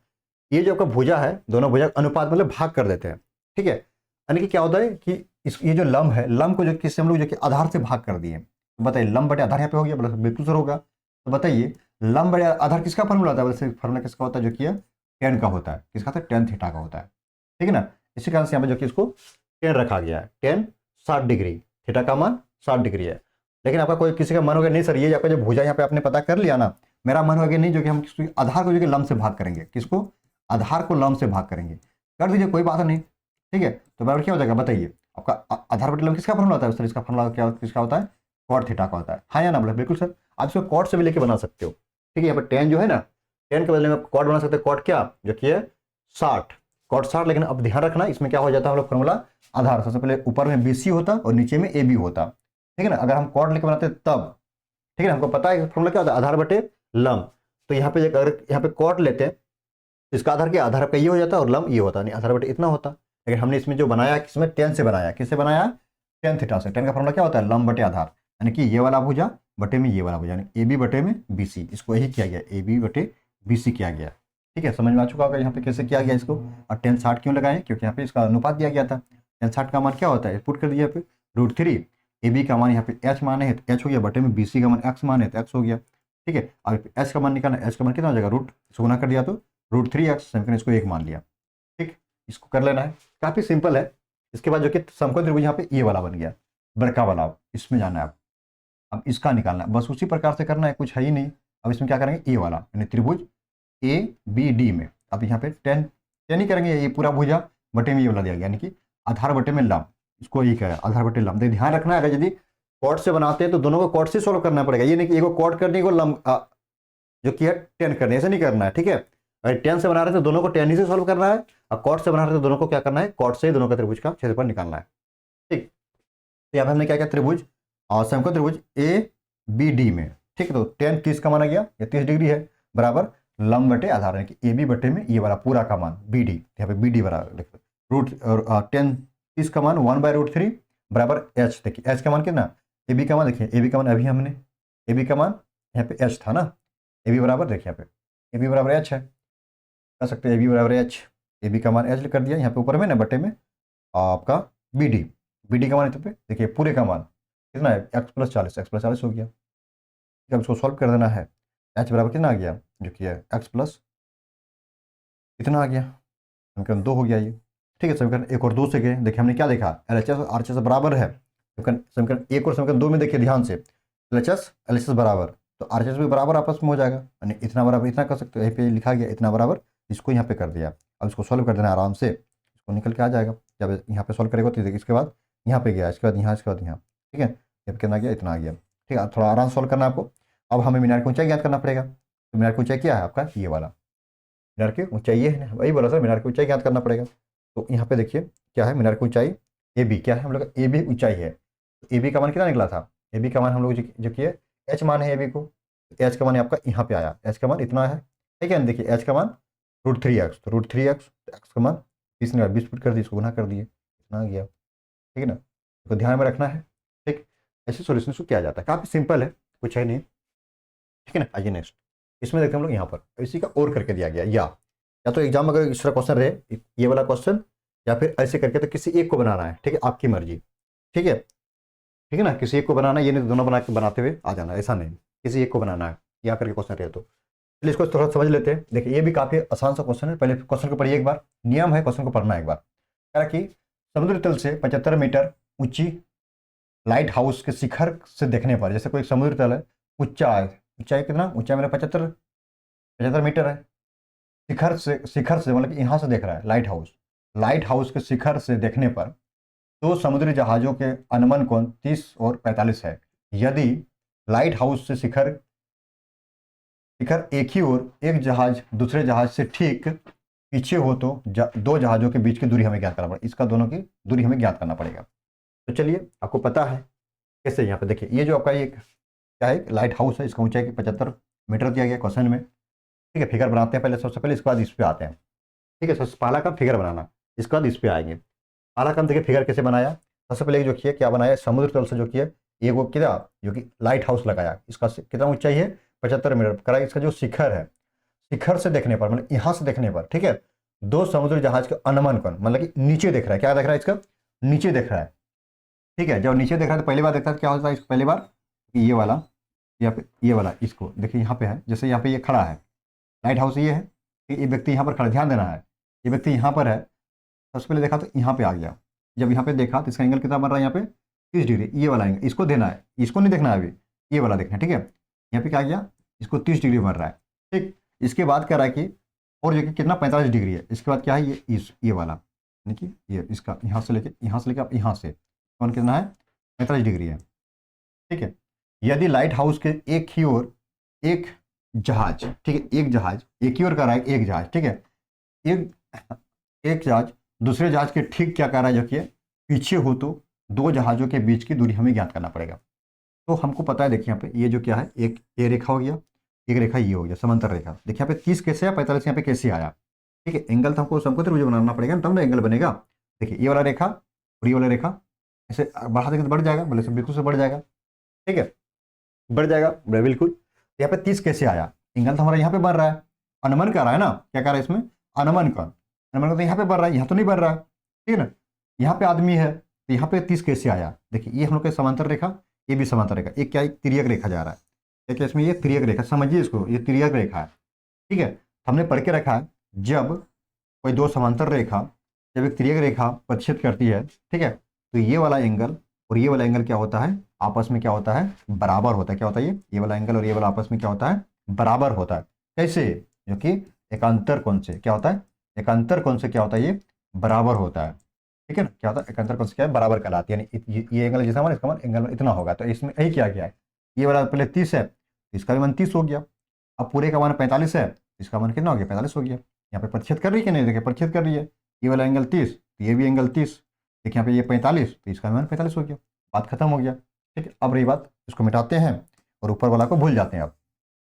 ये जो आपका भुजा है, दोनों भुजा का अनुपात मतलब भाग कर देते हैं। ठीक है, यानी कि क्या होता है कि ये जो लंब है, लंब को जो किससे हम लोग जो कि आधार से भाग कर दिए, तो बताइए लंब बटे आधार यहाँ पे हो गया, बिल्कुल सर होगा। तो बताइए लंब बटे आधार किसका फॉर्मूला होता है, वैसे फॉर्मूला किसका होता है, जो कि टेन का होता है, किसका होता है, टेन थीटा का होता है। ठीक है ना, इसी कारण से यहाँ पे जो कि इसको टेन रखा गया है, टेन 60 डिग्री, थीटा का मान 60 डिग्री है। लेकिन आपका कोई किसी का मन होगा नहीं सर, ये आपका जो भुजा यहाँ पे आपने पता कर लिया ना, मेरा मन होगा नहीं जो कि हम आधार को जो कि लंब से भाग करेंगे, किसको, आधार को लंब से भाग करेंगे, कर दीजिए कोई बात नहीं। ठीक है, तो बराबर क्या हो जाएगा बताइए, आपका आधार बटे लंब किसका फॉर्मूला होता है सर, इसका फॉर्मूला क्या किसका होता है, कॉट थीटा का होता है, हाँ या ना बोले, बिल्कुल सर, आप इसको कॉट से भी लेके बना सकते हो। ठीक है, यहाँ पर टेन जो है ना, टेन के बदले में कॉट बना सकते हैं, कॉट क्या जो कि है 60, कॉट 60। लेकिन अब ध्यान रखना इसमें क्या हो जाता है हम लोग फॉर्मूला आधार, सबसे पहले ऊपर में बी सी होता और नीचे में ए बी होता। ठीक है ना, अगर हम कॉट लेके बनाते तब, ठीक है ना, हमको पता है फॉर्मूला क्या होता है, आधार बटे लंब। तो यहाँ पे अगर यहाँ पे कॉट लेते हैं तो इसका आधार क्या, आधार आपका ये हो जाता है और लंब ये होता, नहीं आधार बटे इतना होता। लेकिन हमने इसमें जो बनाया किसमें, टेन से बनाया, किससे बनाया, टेन थीटा से। टेन का फॉर्मूला क्या होता है, लंब बटे आधार, यानी कि ये वाला भुजा बटे में ये वाला भुजा, यानी ए बी बटे में बी सी, इसको यही किया गया, ए बी बटे बी सी किया गया। ठीक है, समझ में आ चुका होगा यहाँ पे कैसे किया गया इसको। और टेन 60 क्यों लगाए, क्योंकि यहाँ पे इसका अनुपात दिया गया था। टेन 60 का मान क्या होता है, पुट कर दिया पे √3, ए बी का मान यहाँ पे एच माने है तो एच हो गया, बटे में बी सी का मान एक्स माने तो एक्स हो गया। ठीक है, अब एच का मान निकालना, एच का मान कितना हो जाएगा, रूट इसको गुना कर दिया तो √3x, समीकरण इसको एक मान लिया। ठीक, इसको कर लेना है, काफी सिंपल है। इसके बाद जो कि समकोण त्रिभुज यहाँ पे ये वाला बन गया, बड़का वाला, इसमें जाना है अब इसका निकालना है, बस उसी प्रकार से करना है, कुछ है ही नहीं। अब इसमें क्या करेंगे, ये वाला यानी त्रिभुज ए बी डी में, अब यहाँ पे टेन ही करेंगे, ये पूरा भुजा बटे में ये वाला दिया गया, यानी कि आधार बटे में लंब, इसको यही कहा आधार बटे लंब। ध्यान रखना है, अगर यदि कॉट से बनाते हैं तो दोनों को कॉट से सोल्व करना पड़ेगा, ये नहीं कि एक कॉट करने को लंब जो कि है टेन करने, ऐसे नहीं करना है। ठीक है, अगर टेन से बना रहे तो दोनों को टेन ही से सोल्व करना है, और कॉट से बना रहे तो दोनों को क्या करना है, कॉट से ही दोनों का त्रिभुज का क्षेत्रफल निकालना है। ठीक, तो यहाँ पे हमने क्या किया, त्रिभुज और समकोण त्रिभुज ए बी डी में। ठीक है, तो टेन 30 का माना गया, ये 30 डिग्री है, बराबर लंब बटे आधार, यानी कि ए बी बटे में ये वाला पूरा का मान बी डी, यहाँ पे बी डी बराबर लिख रूट, और टेन 30 का मान 1/√3 बराबर एच। देखिए एच का मान कितना, ए बी का मान देखिए, ए बी का मान अभी हमने ए बी का मान यहाँ पे एच था ना, ए बी बराबर देखिए यहाँ पे ए बी बराबर एच है, कर सकते हैं ए बी बराबर एच, ए बी का मान एच कर दिया यहाँ पे ऊपर में ना, बटे में आपका बी डी का मान इतना पे देखिए, पूरे का मान कितना है, एक्स प्लस 40 हो गया। अब इसको सॉल्व कर देना है, एच बराबर कितना आ गया, जो कि है एक्स प्लस कितना आ गया, समीकरण 2 हो गया ये। ठीक है, समीकरण 1 और 2 से गए, देखिए हमने क्या देखा, एलएचएस और आरएचएस बराबर है, समीकरण 1 और समीकरण 2 में देखिए ध्यान से, एलएचएस बराबर, तो RHS भी बराबर आपस में हो जाएगा, यानी इतना बराबर इतना कर सकते हो, यहीं पे लिखा गया इतना बराबर, इसको यहाँ पे कर दिया। अब इसको सॉल्व कर देना आराम से, इसको निकल के आ जाएगा। जब यहाँ पे सॉल्व करेगा तो देखिए इसके बाद यहाँ पे गया, इसके बाद यहाँ, इसके बाद यहाँ, ठीक है। जब कितना गया, इतना आ गया, ठीक है। थोड़ा आराम से सॉल्व करना आपको। अब हमें मीनार की ऊंचाई ज्ञात करना पड़ेगा। तो मीनार की ऊंचाई क्या है आपका, ये वाला मीनार की ऊंचाई, ये है वही बोला सर, मीनार की ऊंचाई ज्ञात करना पड़ेगा। तो यहाँ पे देखिए क्या है, मीनार की ऊंचाई ए बी, क्या है हम लोग का, ए बी ऊंचाई है। तो ए बी का मान कितना निकला था, ए बी का मान हम लोग जो किए, एच मान है ए बी को, एच का मान आपका यहाँ पे आया, एच का मान इतना है, ठीक है। देखिए एच का मान √3x, तो √3x, एक्स का मान 20 कर दिए, इसको गुना कर दिए, इतना आ गया, ठीक है ना। तो ध्यान में रखना है, ठीक। ऐसे सॉल्यूशन को किया जाता है, काफ़ी सिंपल है, कुछ है नहीं, ठीक है ना। आइए नेक्स्ट, इसमें देखते हैं हम लोग यहाँ पर इसी का और करके दिया गया, या तो एग्जाम अगर इस तरह क्वेश्चन रहे, ये वाला क्वेश्चन, या फिर ऐसे करके, तो किसी एक को बनाना है, ठीक है, आपकी मर्जी, ठीक है, ठीक है ना। किसी एक को बनाना है, ये नहीं दोनों बनाते हुए आ जाना, ऐसा नहीं, किसी एक को बनाना है, या करके क्वेश्चन रहे तो। चलिए इसको थोड़ा समझ लेते हैं। देखिए ये भी काफ़ी आसान सा क्वेश्चन है, पहले क्वेश्चन को पढ़िए एक बार, नियम है क्वेश्चन को पढ़ना एक बार। कह रहा कि समुद्र तल से 75 मीटर ऊंची लाइट हाउस के शिखर से देखने पर, जैसे कोई समुद्र तल है, ऊंचा है, ऊंचाई कितना, ऊंचाई मेरा 75 मीटर है, शिखर से मतलब कि यहाँ से देख रहा है लाइट हाउस के शिखर से देखने पर दो समुद्री जहाज़ों के अनुमान कोण 30 और 45 है। यदि लाइट हाउस से शिखर एक ही ओर एक जहाज दूसरे जहाज से ठीक पीछे हो तो दो जहाज़ों के बीच की दूरी हमें ज्ञात करना पड़ेगा, इसका दोनों की दूरी हमें ज्ञात करना पड़ेगा। तो चलिए आपको पता है कैसे, यहाँ पे देखिए ये जो आपका एक क्या है, लाइट हाउस है, इसका ऊंचाई 75 मीटर दिया गया क्वेश्चन में, ठीक है। फिगर बनाते हैं पहले, सबसे पहले, इसके बाद इस पे आते हैं, ठीक है। सबसे पहला काम फिगर बनाना, इसके बाद इस पे आएंगे। पहला काम देखिए फिगर कैसे बनाया, सबसे पहले जो किया क्या बनाया, समुद्र तल से जो किया ये वो किया, जो कि लाइट हाउस लगाया, इसका कितना ऊंचाई है 75 मीटर करा, इसका जो शिखर है, शिखर से देखने पर मतलब यहाँ से देखने पर, ठीक है, दो समुद्री जहाज का अनुमान कोण, मतलब कि नीचे देख रहा है, क्या देख रहा है इसका, नीचे देख रहा है, ठीक है। जब नीचे देख रहा है तो पहली बार देखता है क्या होता है, इसको पहली बार ये वाला, यहाँ पे ये वाला, इसको देखिए यहाँ पे है, जैसे यहाँ पे ये खड़ा है, लाइट हाउस ये है, ये व्यक्ति यहाँ पर खड़ा, ध्यान देना है, ये व्यक्ति यहाँ पर है, सबसे पहले देखा तो यहाँ पे आ गया, जब यहाँ पे देखा तो इसका एंगल कितना बन रहा है, यहाँ पे 30 डिग्री, ये वाला एंगल इसको देना है, इसको नहीं देखना है अभी, ये वाला देखना है, ठीक है। यहाँ पे क्या गया, इसको 30 डिग्री बन रहा है, ठीक। इसके बाद कह रहा है कि और जो कि कितना 45 डिग्री है, इसके बाद क्या है ये वाला, यानी कि ये इसका यहाँ से लेके आप यहाँ से कौन कितना है 45 डिग्री है, ठीक है। यदि लाइट हाउस के एक ही ओर एक जहाज, ठीक है, एक जहाज एक ही ओर कर रहा है, एक जहाज, ठीक है, एक जहाज दूसरे जहाज के ठीक क्या कर रहा है, जो कि पीछे हो तो दो जहाज़ों के बीच की दूरी हमें ज्ञात करना पड़ेगा। तो हमको पता है, देखिए यहाँ पे ये जो क्या है, एक ये रेखा हो गया, एक रेखा ये हो गया, समांतर रेखा। देखिए यहाँ पे 30 कैसे आया, 45 यहाँ पे कैसे आया, ठीक है। एंगल तो हमको त्रिभुज बनाना पड़ेगा तब ना एंगल बनेगा। देखिए ये वाला रेखा और ये वाला रेखा ऐसे बढ़ा देंगे तो बढ़ जाएगा, बोले से बिल्कुल से बढ़ जाएगा, ठीक है, बढ़ जाएगा बिल्कुल। यहाँ पे 30 कैसे आया, एंगल तो हमारा यहाँ पे बढ़ रहा है, अनुमान कर रहा है ना, क्या कर रहा है इसमें, अनुमान का तो यहाँ पे बढ़ रहा है, यहाँ तो नहीं बढ़ रहा है, ठीक है ना। यहाँ पे आदमी है तो यहाँ पे 30 कैसे आया, देखिए ये हम लोग का समांतर रेखा, ये भी समांतर रेखा, एक क्या, एक तिर्यक रेखा जा रहा है, देखिए इसमें ये तिर्यक रेखा, समझिए इसको, ये तिर्यक रेखा है, ठीक है। हमने पढ़ के रखा है, जब कोई दो समांतर रेखा जब एक तिर्यक रेखा प्रतिच्छेद करती है, ठीक है, तो ये वाला एंगल और ये वाला एंगल क्या होता है, आपस में क्या होता है, बराबर होता है। क्या होता है, ये वाला एंगल और ये वाला आपस में क्या होता है, बराबर होता है। कैसे, जो कि एकांतर कोण से क्या होता है, एकांतर कोण से क्या होता है, ये बराबर होता है, ठीक है ना। क्या होता है, एकांतर कोण से क्या है, बराबर कहलाती है, यानी ये एंगल जितना मान, इसका मान एंगल इतना होगा। तो इसमें यही क्या गया है, ये वाला पहले 30 है, इसका भी मान 30 हो गया, अब पूरे का मान 45 है, इसका मान कितना हो गया, 45 हो गया। यहाँ पे प्रतिशत कर रही है कि नहीं, देखिए प्रतिशत कर रही है, ये वाला एंगल 30, तो ये भी एंगल 30, देखिए यहाँ पे ये 45, तो इसका मान 45 हो गया, बात खत्म हो गया, ठीक है। अब रही बात, इसको मिटाते हैं और ऊपर वाला को भूल जाते हैं।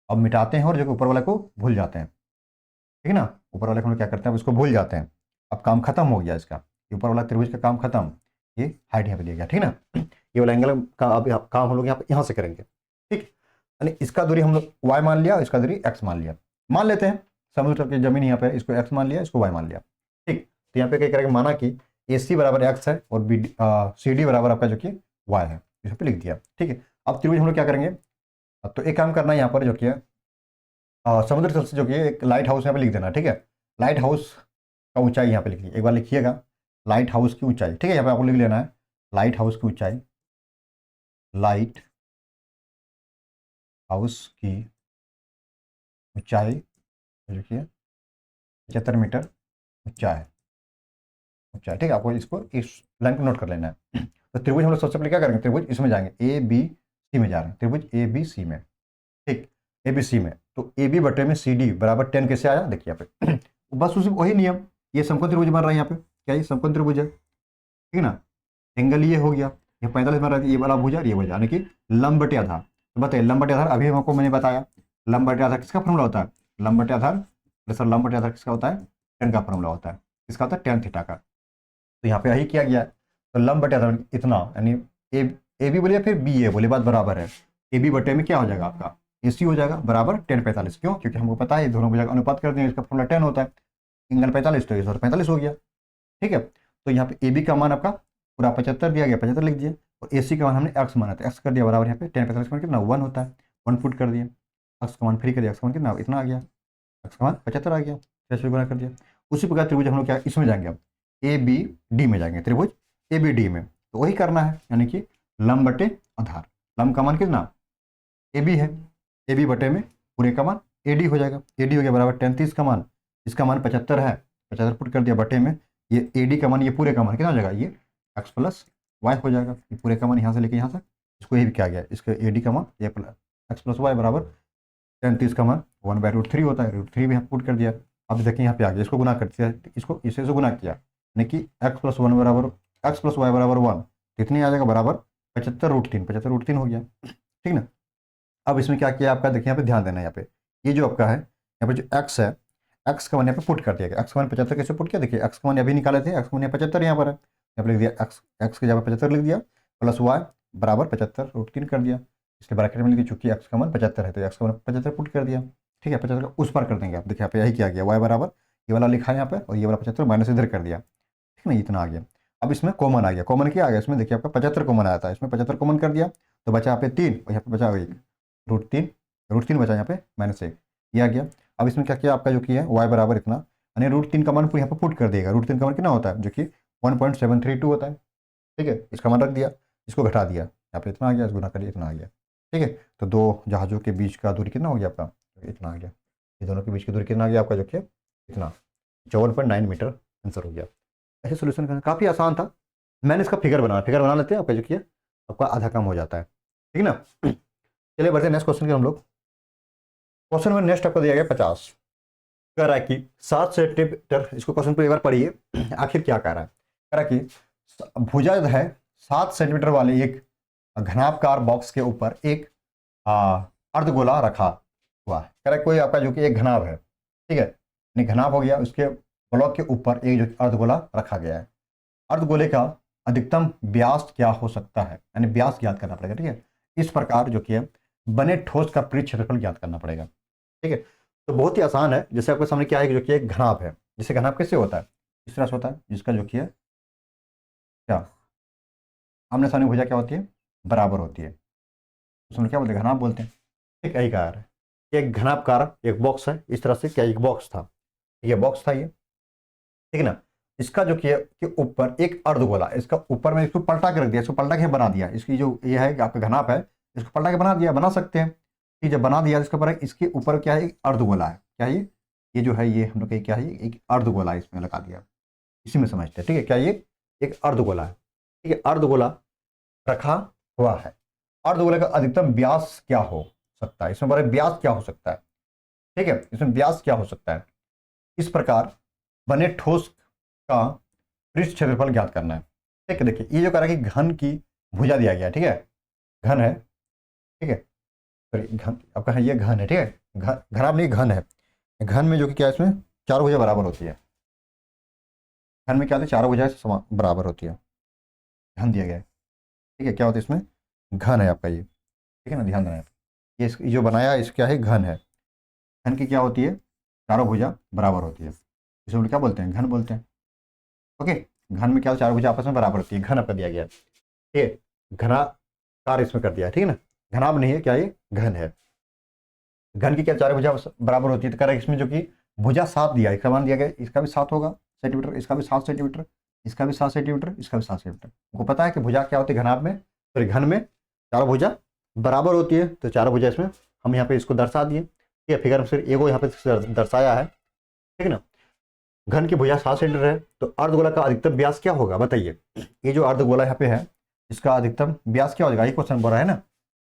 अब मिटाते हैं और जो ऊपर वाला को भूल जाते हैं, ठीक है ना, ऊपर वाले को हम लोग क्या करते हैं, अब इसको भूल जाते हैं। अब काम खत्म हो गया इसका, ऊपर वाला त्रिभुज का काम खत्म, ये हाइट यहाँ पे दिया गया, ठीक है ना। ये वाला एंगल का अब काम हम लोग यहाँ से करेंगे, ठीक, यानी इसका दूरी हम लोग y मान लिया, इसका दूरी x मान लिया, मान लेते हैं समुद्र तल की जमीन यहाँ पे, इसको x मान लिया, इसको y मान लिया, ठीक। तो यहाँ पे क्या करेंगे, माना कि AC बराबर x है और CD बराबर आपका जो कि y है, इस पे लिख दिया, ठीक है। अब त्रिभुज हम लोग क्या करेंगे, अब तो एक काम करना है यहाँ पर, जो कि समुद्र तल से जो कि एक लाइट हाउस यहाँ पे लिख देना, ठीक है। लाइट हाउस का ऊंचाई यहाँ पे लिखिए, एक बार लिखिएगा, लाइट हाउस की ऊंचाई, ठीक है, यहाँ पे आपको लिख लेना है लाइट हाउस की ऊंचाई, लाइट हाउस की ऊंचाई देखिए 75 मीटर ऊंचाई ऊंचाई, ठीक है। आपको इसको इस लाइन को नोट कर लेना है। तो त्रिभुज हम लोग सबसे पहले क्या करेंगे, त्रिभुज इसमें जाएंगे, ए बी सी में जा रहे हैं, त्रिभुज ए बी सी में, ठीक, ए बी सी में। तो ए बी बटे में सी डी बराबर 10 कैसे आया, देखिए यहाँ पे बस उसी वही नियम, ये समकोण त्रिभुज बन रहा है यहाँ पे, क्या ये समकोण त्रिभुज है, ठीक है ना। एंगल ये हो गया, ये 45 बन रहा है, ये वाला भुजा और ये भुजा, यानी कि लंब बटे आधार। तो बताइए लंब बटे आधार अभी हमको मैंने बताया, लंब बटे आधार किसका फॉर्मूला होता है, लंब बटे आधार, सर लंब बटे आधार किसका होता है, टेन का फॉर्मूला होता है, किसका होता है, टेन थीटा का। तो यहाँ पे यही किया गया है। तो लंब बटे आधार इतना, यानी ए बी बोलिए फिर बी ए बोले, बात बराबर है, ए बी बटे में क्या हो जाएगा आपका, ए सी हो जाएगा बराबर 10/45। क्यों, क्योंकि हमको पता है दोनों भुजा का अनुपात कर देंगे, इसका फॉर्मूला 10 होता है, एंगल 45 तो ये 45 हो गया, ठीक है। तो यहाँ पे ए बी का मान आपका पूरा 75 दिया गया, 75 लिख दिए, और ए सी का मान हमने एक्स माना था, एक्स कर दिया बराबर, यहाँ पे 10/45 मान कितना 1 होता है, 1 पुट कर दिया, एक्स का मान फ्री कर दिया, एक्स का मान कितना इतना आ गया, एक्स का मान 75 आ गया, 6 गुना कर दिया। उसी प्रकार त्रिभुज हम लोग क्या इसमें जाएंगे, अब ए बी डी में जाएंगे, त्रिभुज ए बी डी में, तो वही करना है, यानी कि लंब बटे आधार, लंब का मान कितना ए बी है, ए बी बटे में पूरे का मान ए डी हो जाएगा, ए डी हो गया बराबर 33 का मान, इसका मान 75 है, 75 पुट कर दिया बटे में, ये ए डी का मान, ये पूरे का मान कितना हो जाएगा, ये एक्स प्लस वाई हो जाएगा, ये पूरे का मान यहाँ से लेके यहाँ तक, इसको ये भी क्या गया, इसका ए डी का मान ये प्लस एक्स प्लस वाई बराबर 33 का मान 1/√3 होता है, √3 भी यहाँ पुट कर दिया। अब देखिए यहाँ पे आ गया, इसको गुना कर दिया, इसको इसे से गुना किया, यानी कि एक्स प्लस वन बराबर एक्स प्लस वाई बराबर 1, कितनी आ जाएगा बराबर 75√3, 75√3 हो गया, ठीक ना। अब इसमें क्या किया आपका, देखिए यहाँ पे ध्यान देना है, यहाँ पे ये जो आपका है, यहाँ पे जो एक्स है, एक्स का मान यहाँ पे पुट कर दिया गया, एक्स का मान 75 कैसे पुट किया, देखिए एक्स का मान अभी निकाले थे, एक्स का मान 75 यहाँ पर है, यहाँ पर लिख दिया एक्स, एक्स की जगह 75 लिख दिया, प्लस वाई बराबर 75√3 कर दिया, इसके ब्रैकेट में लिखिए, चूंकि एक्स का मान 75 है तो एक्स का मान 75 पुट कर दिया, ठीक है। 75 का उस पर कर देंगे आप, देखिए यहाँ पे यही किया गया, वाई बराबर ये वाला लिखा है यहाँ पे, और ये वाला 75 माइनस इधर कर दिया, ठीक है ना, इतना आ गया। अब इसमें कॉमन आ गया, कॉमन क्या आ गया इसमें, देखिए आपका 75 कॉमन आया था, इसमें 75 कॉमन कर दिया, तो बचा यहाँ पे 3, और यहाँ पे बचा 1, √3 बचा यहाँ पे -1, ये आ गया। अब इसमें क्या किया आपका, जो कि है वाई बराबर इतना, यानी √3 का मान यहाँ पे पुट कर देगा, √3 का मान कितना होता है, जो कि 1.732 होता है, ठीक है। इसका मान रख दिया, इसको घटा दिया, यहाँ पे इतना आ गया, इस गुना करिए इतना आ गया, ठीक है। तो दो जहाज़ों के बीच का दूरी कितना हो गया आपका, इतना आ गया, ये दोनों के बीच की दूरी कितना आ गया आपका, जो कि इतना 54.9 मीटर आंसर हो गया। ऐसे सोल्यूशन करना काफ़ी आसान था, मैंने इसका फिगर बना लेते हैं, आपका जो किया आपका आधा कम हो जाता है, ठीक है ना। चलिए बढ़ते हैं नेक्स्ट क्वेश्चन के हम लोग। क्वेश्चन में नेक्स्ट आपको दिया गया 50, कह रहा है कि 7 सेंटीमीटर, इसको क्वेश्चन पर एक बार पढ़िए आखिर क्या कह रहा है। कह रहा है कि भुजा है 7 सेंटीमीटर वाले एक घनाभकार बॉक्स के ऊपर एक अर्धगोला रखा हुआ है। कह रहा है कोई आपका जो कि एक घनाभ है, ठीक है, घनाभ हो गया, उसके ब्लॉक के ऊपर एक जो अर्धगोला रखा गया है, अर्धगोले का अधिकतम व्यास क्या हो सकता है, यानी व्यास ज्ञात करना पड़ेगा, ठीक है। इस प्रकार जो कि है बने ठोस का पृष्ठ क्षेत्रफल ज्ञात करना पड़ेगा, ठीक है। तो बहुत ही आसान है, जैसे आपके सामने क्या है, जो कि एक घनाभ है, जिसे घनाभ कैसे होता है, इस तरह से होता है, जिसका जो कि है क्या आमने सामने भुजा क्या होती है, बराबर होती है, उसमें क्या बोलते हैं, घनाभ बोलते हैं, ठीक है। यही कहा है, एक घनाभकार एक बॉक्स है, इस तरह से क्या एक बॉक्स था, ये बॉक्स था ये, ठीक है ना। इसका जो कि ऊपर एक अर्धगोला, इसका ऊपर में इसको पलटा के रख दिया, इसको पलटा के बना दिया, इसकी जो ये है आपका घनाभ है, इसको पलटा के बना दिया, बना सकते हैं, कि जब बना दिया इसके ऊपर, इसके ऊपर क्या है, एक अर्धगोला है, क्या ये जो है, ये हम लोग क्या है, एक अर्धगोला इसमें लगा दिया, इसी में समझते हैं, ठीक है। क्या ये एक अर्धगोला है, ठीक है, अर्धगोला रखा हुआ है, अर्धगोले का अधिकतम व्यास क्या हो सकता है, इसमें बड़े व्यास क्या हो सकता है, ठीक है, इसमें व्यास क्या हो सकता है। इस प्रकार बने ठोस का पृष्ठ क्षेत्रफल ज्ञात करना है, ठीक है। देखिए ये जो कह रहा है कि घन की भुजा दिया गया, ठीक है, घन है, ठीक है, सॉरी घन आपका है, ये घन है, ठीक है, घनाभ नहीं घन है, घन में जो कि क्या है, इसमें चारों भुजा बराबर होती है, घन में क्या होता है, चारों भुजा बराबर होती है, घन दिया गया है, ठीक है। क्या होता है इसमें, घन है आपका ये, ठीक है ना, ध्यान देना, ये जो बनाया है, इस क्या है, घन है, घन की क्या होती है, चारों भुजा बराबर होती है, इसे हम क्या बोलते हैं, घन बोलते हैं, ओके। घन में क्या चारों भुजा आपस में बराबर होती है, घन आपका दिया गया है, ठीक है, घनाकार इसमें कर दिया, ठीक है ना, घनाभ नहीं है, क्या ये घन है, घन की क्या चारों भुजा बराबर होती है, तो कह रहा है इसमें जो कि भुजा 7 दिया, इसका मान दिया गया, इसका भी 7 होगा सेंटीमीटर, इसका भी 7 सेंटीमीटर, इसका भी 7 सेंटीमीटर, इसका भी 7 सेंटीमीटर। आपको पता है कि भुजा क्या होती है घनाभ में, सॉरी घन में चारों भुजा बराबर होती है, तो चारों भुजा इसमें हम यहाँ पे इसको दर्शा दिए, ठीक है। फिगर में सिर्फ एगो यहाँ पे दर्शाया है, ठीक है ना। घन की भुजा 7 सेंटीमीटर है, तो अर्धगोला का अधिकतम व्यास क्या होगा बताइए। ये जो अर्धगोला यहाँ पे है, इसका अधिकतम व्यास क्या हो जाएगा, ये क्वेश्चन बोल रहा है ना।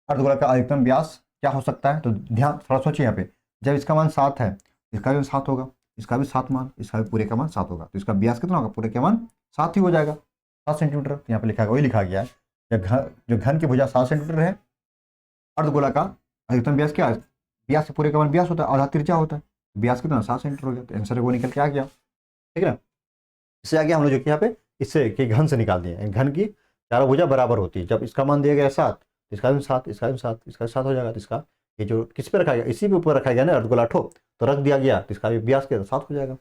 अर्धगोला का अधिकतम व्यास क्या हो सकता है, तो ध्यान थोड़ा सोचिए यहाँ पे। जब इसका मान 7 है, इसका भी 7 होगा, इसका भी 7 मान, इसका भी पूरे का मान 7 होगा, तो इसका व्यास कितना होगा, पूरे का मान 7 ही हो जाएगा, 7 सेंटीमीटर। यहाँ पे लिखा है, वही लिखा गया है। जो घन की भुजा 7 सेंटीमीटर है, अर्धगोला का अधिकतम व्यास क्या है, व्यास से पूरे का मान व्यास होता है, आधा त्रिज्या होता है, व्यास कितना 7 सेंटीमीटर हो गया, तो आंसर वो निकल के आ गया, ठीक है ना। इससे आगे हम लोग जो कि यहाँ पे इससे कि घन से निकाल दिए, घन की चारों भुजा बराबर होती है। जब इसका मान दिया गया 7, इसका भी 7, इसका भी 7, इसका 7 हो जाएगा, तो इसका ये जो किस पे रखा गया, इसी पे ऊपर रखा गया ना अर्धगोला ठो, तो रख दिया गया, तो इसका भी व्यास के 7 हो जाएगा,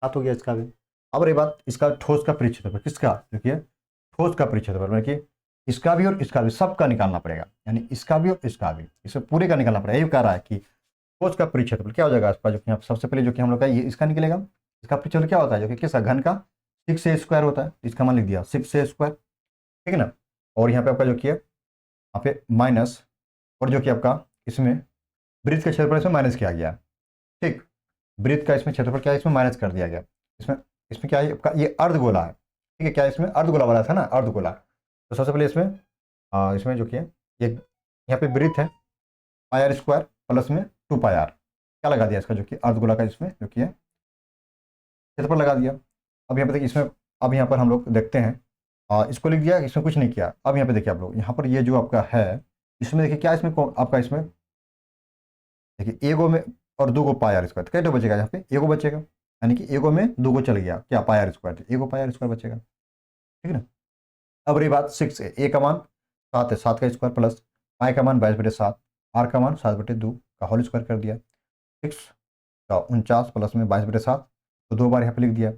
7 हो गया इसका भी। अब रही बात इसका ठोस का परिक्षेत्रफल, किसका, देखिए ठोस का परिक्षेत्रफल, मतलब कि इसका भी और इसका भी सबका निकालना पड़ेगा, यानी इसका भी और इसका भी, इसे पूरे का निकालना पड़ेगा। ये कह रहा है कि ठोस का परिक्षेत्रफल क्या हो जाएगा इसका, जो कि सबसे पहले जो कि हम लोग का ये इसका निकलेगा। इसका परिक्षेत्रफल क्या होता है, जो कि किसका, घन का 6a स्क्वायर होता है, इसका मान लिख दिया 6a स्क्वायर, ठीक है ना। और यहाँ पे आपका जो कि है यहाँ पे माइनस, और जो कि आपका इसमें वृत्त का क्षेत्रफल इसमें माइनस किया गया, ठीक। वृत्त का इसमें क्षेत्रफल क्या है, इसमें माइनस कर दिया गया। इसमें इसमें क्या है आपका, ये अर्धगोला है, ठीक है। क्या इसमें अर्धगोला वाला था ना, अर्धगोला। तो सबसे पहले इसमें इसमें जो कि है ये यहाँ पे वृत्त है पाई आर स्क्वायर प्लस में 2 पाई आर, क्या लगा दिया इसका, जो कि अर्धगोला का इसमें जो कि है क्षेत्रफल लगा दिया। अब यहाँ पे देखिए इसमें, अब यहाँ पर हम लोग देखते हैं, इसको लिख दिया, इसमें कुछ नहीं किया। अब यहाँ पे देखिए आप लोग, यहाँ पर ये जो आपका है, इसमें देखिए क्या इसमें आपका इसमें देखिए एगो में और 2 पाई आर स्क्वायर, कैसे बचेगा, यहाँ पे एगो बचेगा, यानी कि एगो में 2 चल गया क्या, पाई आर स्क्वायर, एगो पाई आर स्क्वायर बचेगा, ठीक है ना। अब रही बात 6 है, ए का मान 7 है, 7 का स्क्वायर प्लस पाई का मान 22/7, आर का मान 7/2 का होल स्क्वायर कर दिया, 6 का 49 प्लस में 22/7, तो 2 बार यहाँ पे लिख दिया।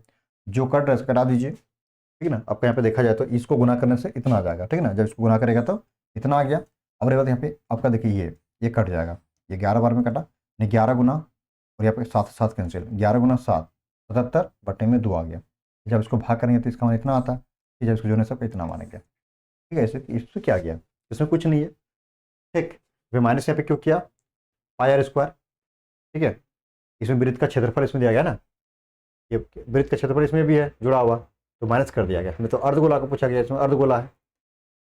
जो कट रहा है कटा दीजिए, ठीक है ना। आपका यहाँ पे देखा जाए तो इसको गुना करने से इतना आ जाएगा, ठीक है ना। जब इसको गुना करेगा तो इतना आ गया। अब रही बात यहाँ पे आपका देखिए ये कट जाएगा, ये 11 बार में कटा, नहीं 11 गुना, और यहाँ पे 7 7 कैंसिल, 11 गुना 7 77/2 आ गया। जब इसको भाग करेंगे तो इसका मान इतना आता है, जब इसको जोड़ने से इतना मानेंगे, ठीक है। इससे क्या गया, इसमें कुछ नहीं है, ठीक। फिर माइनस यहाँ पे क्यों किया, पाई आर स्क्वायर, ठीक है। इसमें वृत्त का क्षेत्रफल इसमें दिया गया ना, ये वृत्त का क्षेत्रफल इसमें भी है जुड़ा हुआ, तो माइनस कर दिया गया। इसमें तो अर्धगोला को पूछा गया, इसमें अर्धगोला है,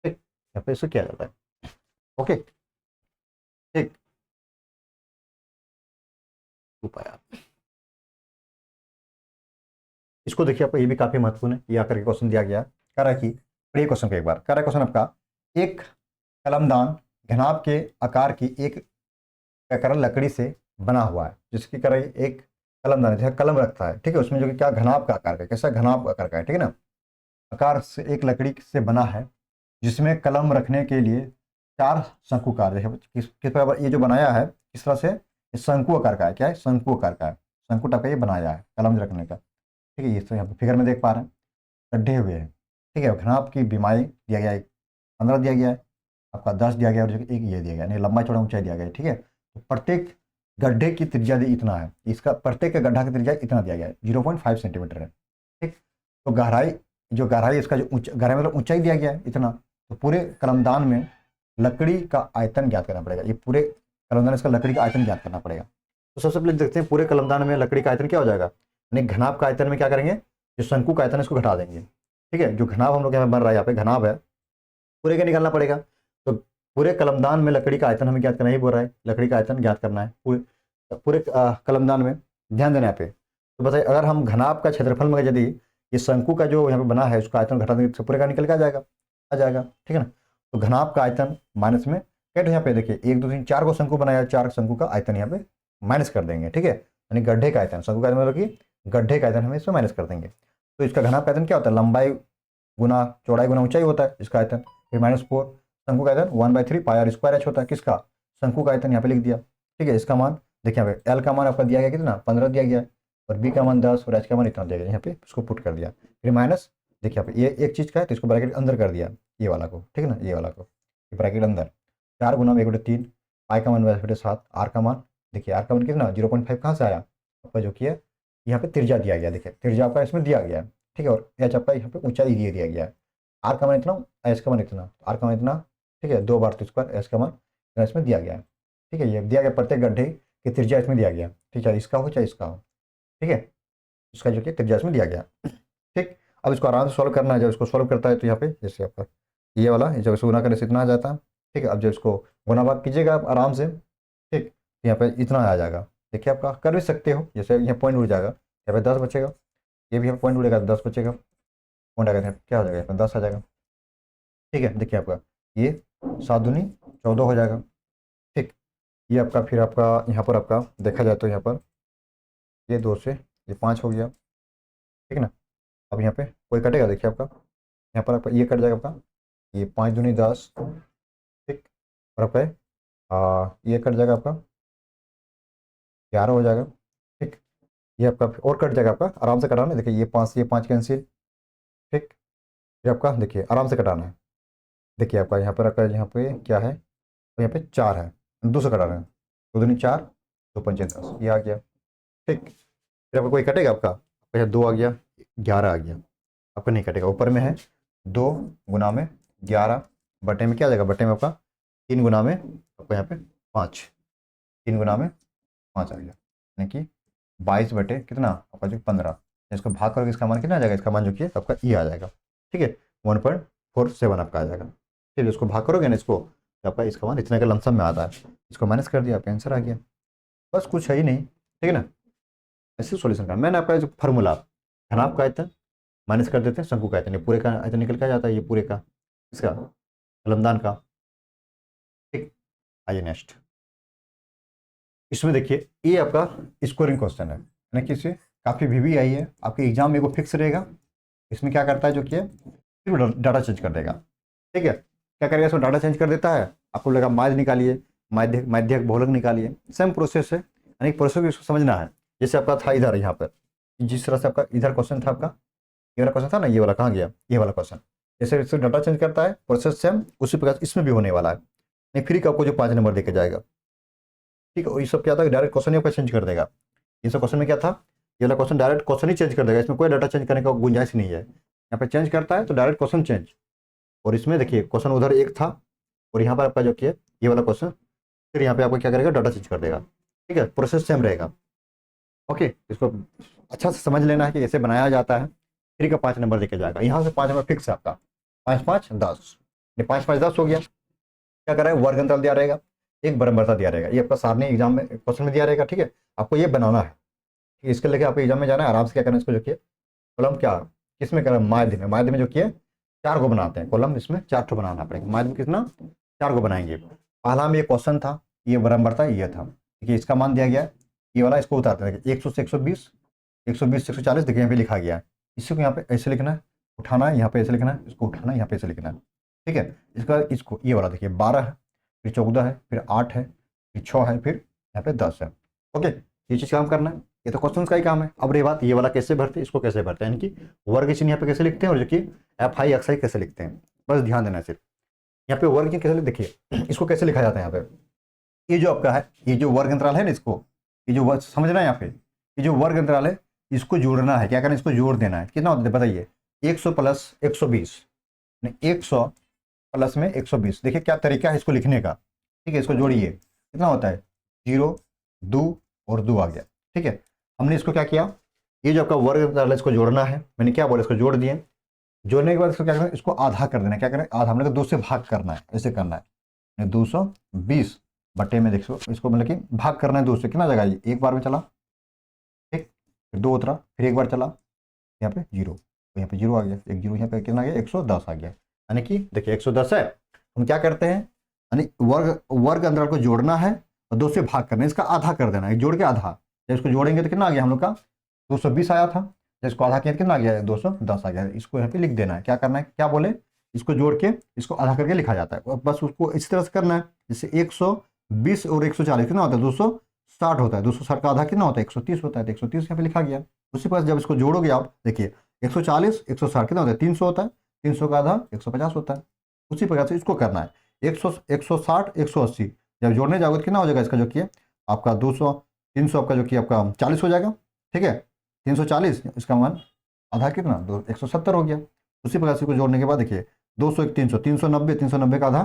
ठीक। यहाँ पे इसको किया जाता है, ओके, ठीक। 2 पाई आर, इसको देखिए आपको, ये भी काफी महत्वपूर्ण है। ये आकर के क्वेश्चन दिया गया, कह रहा है कि पढ़िए क्वेश्चन को एक बार, कह रहा है क्वेश्चन आपका, एक कलमदान घनाभ के आकार की एक ककर लकड़ी से बना हुआ है, जिसकी कह रहा है एक कलमदान जैसे कलम रखता है, ठीक है। उसमें जो कि क्या घनाभ का आकार का, कैसा घनाभ आकार का है, ठीक है ना। आकार से एक लकड़ी से बना है, जिसमें कलम रखने के लिए 4 शंकुकार, देखिए किस प्रकार ये जो बनाया है किस तरह से, ये शंकु आकार का है, क्या है, शंकु आकार का है, शंकु टाइप का ये बनाया है कलम रखने का, ठीक है। ये तो यहाँ पे फिगर में देख पा रहे हैं, गड्ढे हुए हैं, ठीक है। घनाभ की बीमारी दिया गया है, 15 दिया गया है, आपका 10 दिया गया, और एक ये दिया गया, नहीं लंबाई चौड़ा ऊंचाई दिया गया है, ठीक है। तो प्रत्येक गड्ढे की त्रिज्या इतना है, इसका प्रत्येक गड्ढा की त्रिज्या इतना दिया गया है, 0.5 सेंटीमीटर है, ठीक। तो गहराई, जो गहराई इसका जो गहराई मतलब ऊंचाई दिया गया है इतना, तो पूरे कलमदान में लकड़ी का आयतन ज्ञात करना पड़ेगा। ये पूरे कलमदान इसका लकड़ी का आयतन ज्ञात करना पड़ेगा। तो सबसे पहले देखते हैं पूरे कलमदान में लकड़ी का आयतन क्या हो जाएगा, यानी घनाभ का आयतन में क्या करेंगे, जो शंकु का आयतन है इसको घटा देंगे, ठीक है। जो घनाभ हम लोग यहाँ बन रहा है, यहाँ पे घनाभ है, पूरे का निकालना पड़ेगा। तो पूरे कलमदान में लकड़ी का आयतन हमें ज्ञात करना ही बोल रहा है, लकड़ी का आयतन ज्ञात करना है पूरे कलमदान में। ध्यान देना यहाँ पे, तो बताइए अगर हम घनाभ का क्षेत्रफल में यदि ये शंकु का जो यहाँ पे बना है उसका आयतन घटा देंगे तो पूरे का निकल के आ जाएगा, ठीक है ना। तो घनाभ का आयतन माइनस में क्या, यहाँ पे देखिए 1 2 3 4 को शंकु बनाया, 4 शंकु का आयतन यहाँ पे माइनस कर देंगे, ठीक है। यानी गड्ढे का आयतन, शंकु का आयतन मतलब कि गड्ढे का आयतन हमें इसमें माइनस कर देंगे। तो इसका घनाभ का आयतन क्या होता है, लंबाई गुना चौड़ाई गुना ऊंचाई होता है इसका आयतन, फिर -4, शंकु का आयतन 1/3 पाई आर स्क्वायर एच होता है, किसका, शंकु का आयतन यहाँ पे लिख दिया, ठीक है। इसका मान देखिए यहाँ पे एल का मान आपका दिया गया कितना 15 दिया गया, और बी का मान 10 और एच का मान इतना दिया गया, यहाँ पे इसको पुट कर दिया, फिर माइनस देखिए यहाँ पे ये एक चीज़ का है तो इसको ब्रैकेट अंदर कर दिया, ये वाला को, ठीक है ना, ये वाला को ब्रैकेट अंदर, 4 गुना 1/3, पाई का मान 22/7, आर का मान देखिए, आर का मान कितना 0.5 कहाँ से आया आपका, जो कि है यहाँ पे त्रिज्या दिया गया, देखिए त्रिज्या आपका इसमें दिया गया है, ठीक है। और एच आपका यहाँ पे ऊंचाई दिया गया है, आर का मान इतना, एच का मान इतना, आर का मान इतना, ठीक है, 2 बार तो स्क्वायर, एच का मान इतना इसमें दिया गया है, ठीक है, ये दिया गया प्रत्येक गड्ढे की त्रिज्या इसमें दिया गया, ठीक है, इसका हो चाहे इसका हो, ठीक है, इसका जो कि त्रिज्या इसमें दिया गया। ठीक, अब इसको आराम से सॉल्व करना है। जब इसको सॉल्व करता है तो यहाँ पे जैसे आपका ये वाला, जब इसको गुना करने से इतना आ जाता है, ठीक है। अब जब इसको गुना भाग कीजिएगा आप आराम से, ठीक, यहाँ पे इतना आ जाएगा। देखिए आपका कर भी सकते हो, जैसे यहाँ पॉइंट उड़ जाएगा, यहाँ पे 10 बचेगा, ये भी यहाँ पॉइंट उड़ेगा तो 10 बचेगा, पॉइंट आएगा यहाँ पे क्या हो जाएगा, यहाँ पे 10 आ जाएगा। ठीक है, देखिए आपका ये 7 दूनी 14 हो जाएगा। ठीक, ये आपका फिर आपका यहाँ पर आपका देखा जाए तो यहाँ पर ये 2 से ये 5 हो गया, ठीक है ना। अब यहाँ पे कोई कटेगा, देखिए आपका यहाँ पर आपका ये कट जाएगा आपका, ये 5 दूनी 10, ठीक, और आपका ये कट जाएगा आपका 11 हो जाएगा। ठीक, ये आपका और कट जाएगा आपका, आराम से कटाना है। देखिए ये 5 से ये 5 कैंसिल, ठीक, फिर आपका देखिए आराम से कटाना है। देखिए आपका यहाँ पर आपका यहाँ पे क्या है, तो यहाँ पे 4 है, 2 से कटा रहे हैं, 2 दूनी 4, 2 पंचे 10, ये आ गया। ठीक, फिर आपका कोई कटेगा आपका यहाँ 2 आ गया, 11 आ गया, आपका नहीं कटेगा। ऊपर में है 2 गुना में 11, बटे में क्या आ जाएगा, बटे में आपका 3 गुना में आपको यहाँ पे 5, 3 गुना में 5 आ गया, यानी कि 22 बटे कितना आपका जो 15। इसको भाग करोगे इसका मान कितना आ जाएगा, इसका मान जो कि आपका ये आ जाएगा, ठीक है, 1.47 आपका आ जाएगा। फिर इसको भाग करोगे ना इसको, तो आपका इसका मान इतने का लमसम में आता है, इसको माइनस कर दिया, आपका आंसर आ गया। बस कुछ है ही नहीं, ठीक है ना। ऐसे सॉल्यूशन का मैंने आपका जो फार्मूला घनाभ का आयतन माइनस कर देते हैं शंकु का आयतन, ये पूरे का आयतन निकल के आ जाता है, ये पूरे का इसका लंबदान का। ठीक, आइए नेक्स्ट, इसमें देखिए ये आपका स्कोरिंग क्वेश्चन है, यानी कि इससे काफ़ी वीवी आई है, आपके एग्जाम में वो फिक्स रहेगा। इसमें क्या करता है जो कि फिर डाटा चेंज कर देगा, ठीक है। क्या करेगा, इसमें डाटा चेंज कर देता है, आपको लगा माध्य निकालिए, माध्यक बहुलक निकालिए, सेम प्रोसेस है, यानी प्रोसेस इसको समझना है। जैसे आपका था इधर यहाँ पर, जिस तरह से आपका इधर क्वेश्चन था, आपका ये वाला क्वेश्चन था ना, ये वाला कहाँ गया, ये वाला क्वेश्चन, जैसे इससे डाटा चेंज करता है, प्रोसेस सेम उसी प्रकार इसमें भी होने वाला है। नहीं फ्री का आपको जो 5 नंबर देके जाएगा, ठीक है। ये सब क्या था, डायरेक्ट क्वेश्चन ही चेंज कर देगा। ये सब क्वेश्चन में क्या था, ये वाला क्वेश्चन डायरेक्ट क्वेश्चन ही चेंज कर देगा, इसमें कोई डाटा चेंज करने का गुंजाइश नहीं है। यहाँ पे चेंज करता है तो डायरेक्ट क्वेश्चन चेंज, और इसमें देखिए क्वेश्चन उधर एक था और यहाँ पर आपका जो किया ये वाला क्वेश्चन, फिर यहाँ पे आपको क्या करेगा, डाटा चेंज कर देगा, ठीक है, प्रोसेस सेम रहेगा। ओके, इसको अच्छा से समझ लेना है कि ऐसे बनाया जाता है। फ्री का 5 नंबर देके जाएगा, यहाँ से 5 नंबर फिक्स है आपका, 5 5 10, ये 5 5 10 हो गया। क्या कर रहा है, वर्ग अंतराल दिया रहेगा, एक बराबरता दिया रहेगा, ये आपका सामने एग्जाम में क्वेश्चन में दिया रहेगा, ठीक है। आपको ये बनाना है, ठीक है, इसके लेके आपको एग्जाम में जाना है, आराम से क्या करना है, इसको जो किया कॉलम क्या किसमें करना, माध्य में जो किया 4 को बनाते हैं कॉलम, इसमें 4 ठो बनाना पड़ेगा, माध्य में कितना 4 को बनाएंगे। पहला में ये क्वेश्चन था, ये बराबरता ये था, देखिए इसका मान दिया गया, ये वाला इसको उतारते हैं, 100 से 120, 120 से 140, देखिए यहाँ पे लिखा गया है, इसी को यहाँ पे ऐसे लिखना है, उठाना है यहाँ पे ऐसे लिखना है, इसको उठाना है यहाँ पे ऐसे लिखना है, ठीक है। इसका इसको ये वाला देखिए 12 है, फिर 14 है, फिर 8 है, फिर 6 है, फिर यहाँ पे 10 है। ओके, ये चीज़ काम करना है, ये तो क्वेश्चन का ही काम है। अब रही बात ये वाला कैसे भरते हैं, इसको कैसे भरते हैं, यानी कि वर्ग चिन्ह यहाँ पे कैसे लिखते हैं, और जो कि एफ आई एक्स आई कैसे लिखते हैं, बस ध्यान देना है सिर्फ। यहाँ पे वर्ग चिन्ह कैसे देखिए, इसको कैसे लिखा जाता है, यहाँ पे ये जो आपका है, ये जो वर्ग अंतराल है ना, इसको ये जो समझना है, यहाँ पे ये जो वर्ग अंतराल है इसको जोड़ना है, क्या करना है, इसको जोड़ देना है। कितना होता है बताइए, 100 प्लस 120, 100 प्लस में 120, देखिए क्या तरीका है इसको लिखने का, ठीक है। इसको जोड़िए, कितना होता है 0 2 और 2 आ गया, ठीक है। हमने इसको क्या किया, ये जो आपका वर्ग अंतराल इसको जोड़ना है, मैंने क्या बोला, इसको जोड़ दिए, जोड़ने के बाद इसको क्या करना है, इसको आधा कर देना है, क्या करना है आधा, हमने 2 से भाग करना है, ऐसे करना है, 220 बटे में देखो, इसको मतलब कि भाग करना है 2 से, कितना जगह एक बार में चला, ठीक, फिर 2 उतरा, फिर एक बार चला, यहाँ पे 0, तो यहाँ पे 0 आ गया, एक 0 यहाँ पे कितना आ गया 110 आ गया, यानी कि देखिए 110 है। हम क्या करते हैं, यानी वर्ग अंतराल को जोड़ना है और 2 से भाग करना है, इसका आधा कर देना है, जोड़ के आधा, जब इसको जोड़ेंगे तो कितना आ गया हम लोग का 220 आया था, जब इसको आधा किया कितना आ गया 210 आ गया। इसको यहाँ पे लिख देना है, क्या करना है, क्या बोले, इसको जोड़ के इसको आधा करके लिखा जाता है, बस उसको इस तरह से करना है। जैसे 120 और 140 कितना होता है 260 होता है, 260 का आधा कितना होता है 130 होता है, तो 130 यहाँ पे लिखा गया। उसी पास जब इसको जोड़ोगे आप देखिए 140 160 कितना होता है 300 होता है, 300 का आधा 150 होता है। उसी प्रकार से इसको करना है 160 180, जब जोड़ने जाओगे तो कितना हो जाएगा इसका जो कि आपका 200 300 आपका जो कि आपका 40 हो जाएगा, ठीक है। 340 इसका मान आधा कितना 170 हो गया। उसी प्रकार से इसको जोड़ने के बाद देखिए 200 300 390 390 का आधा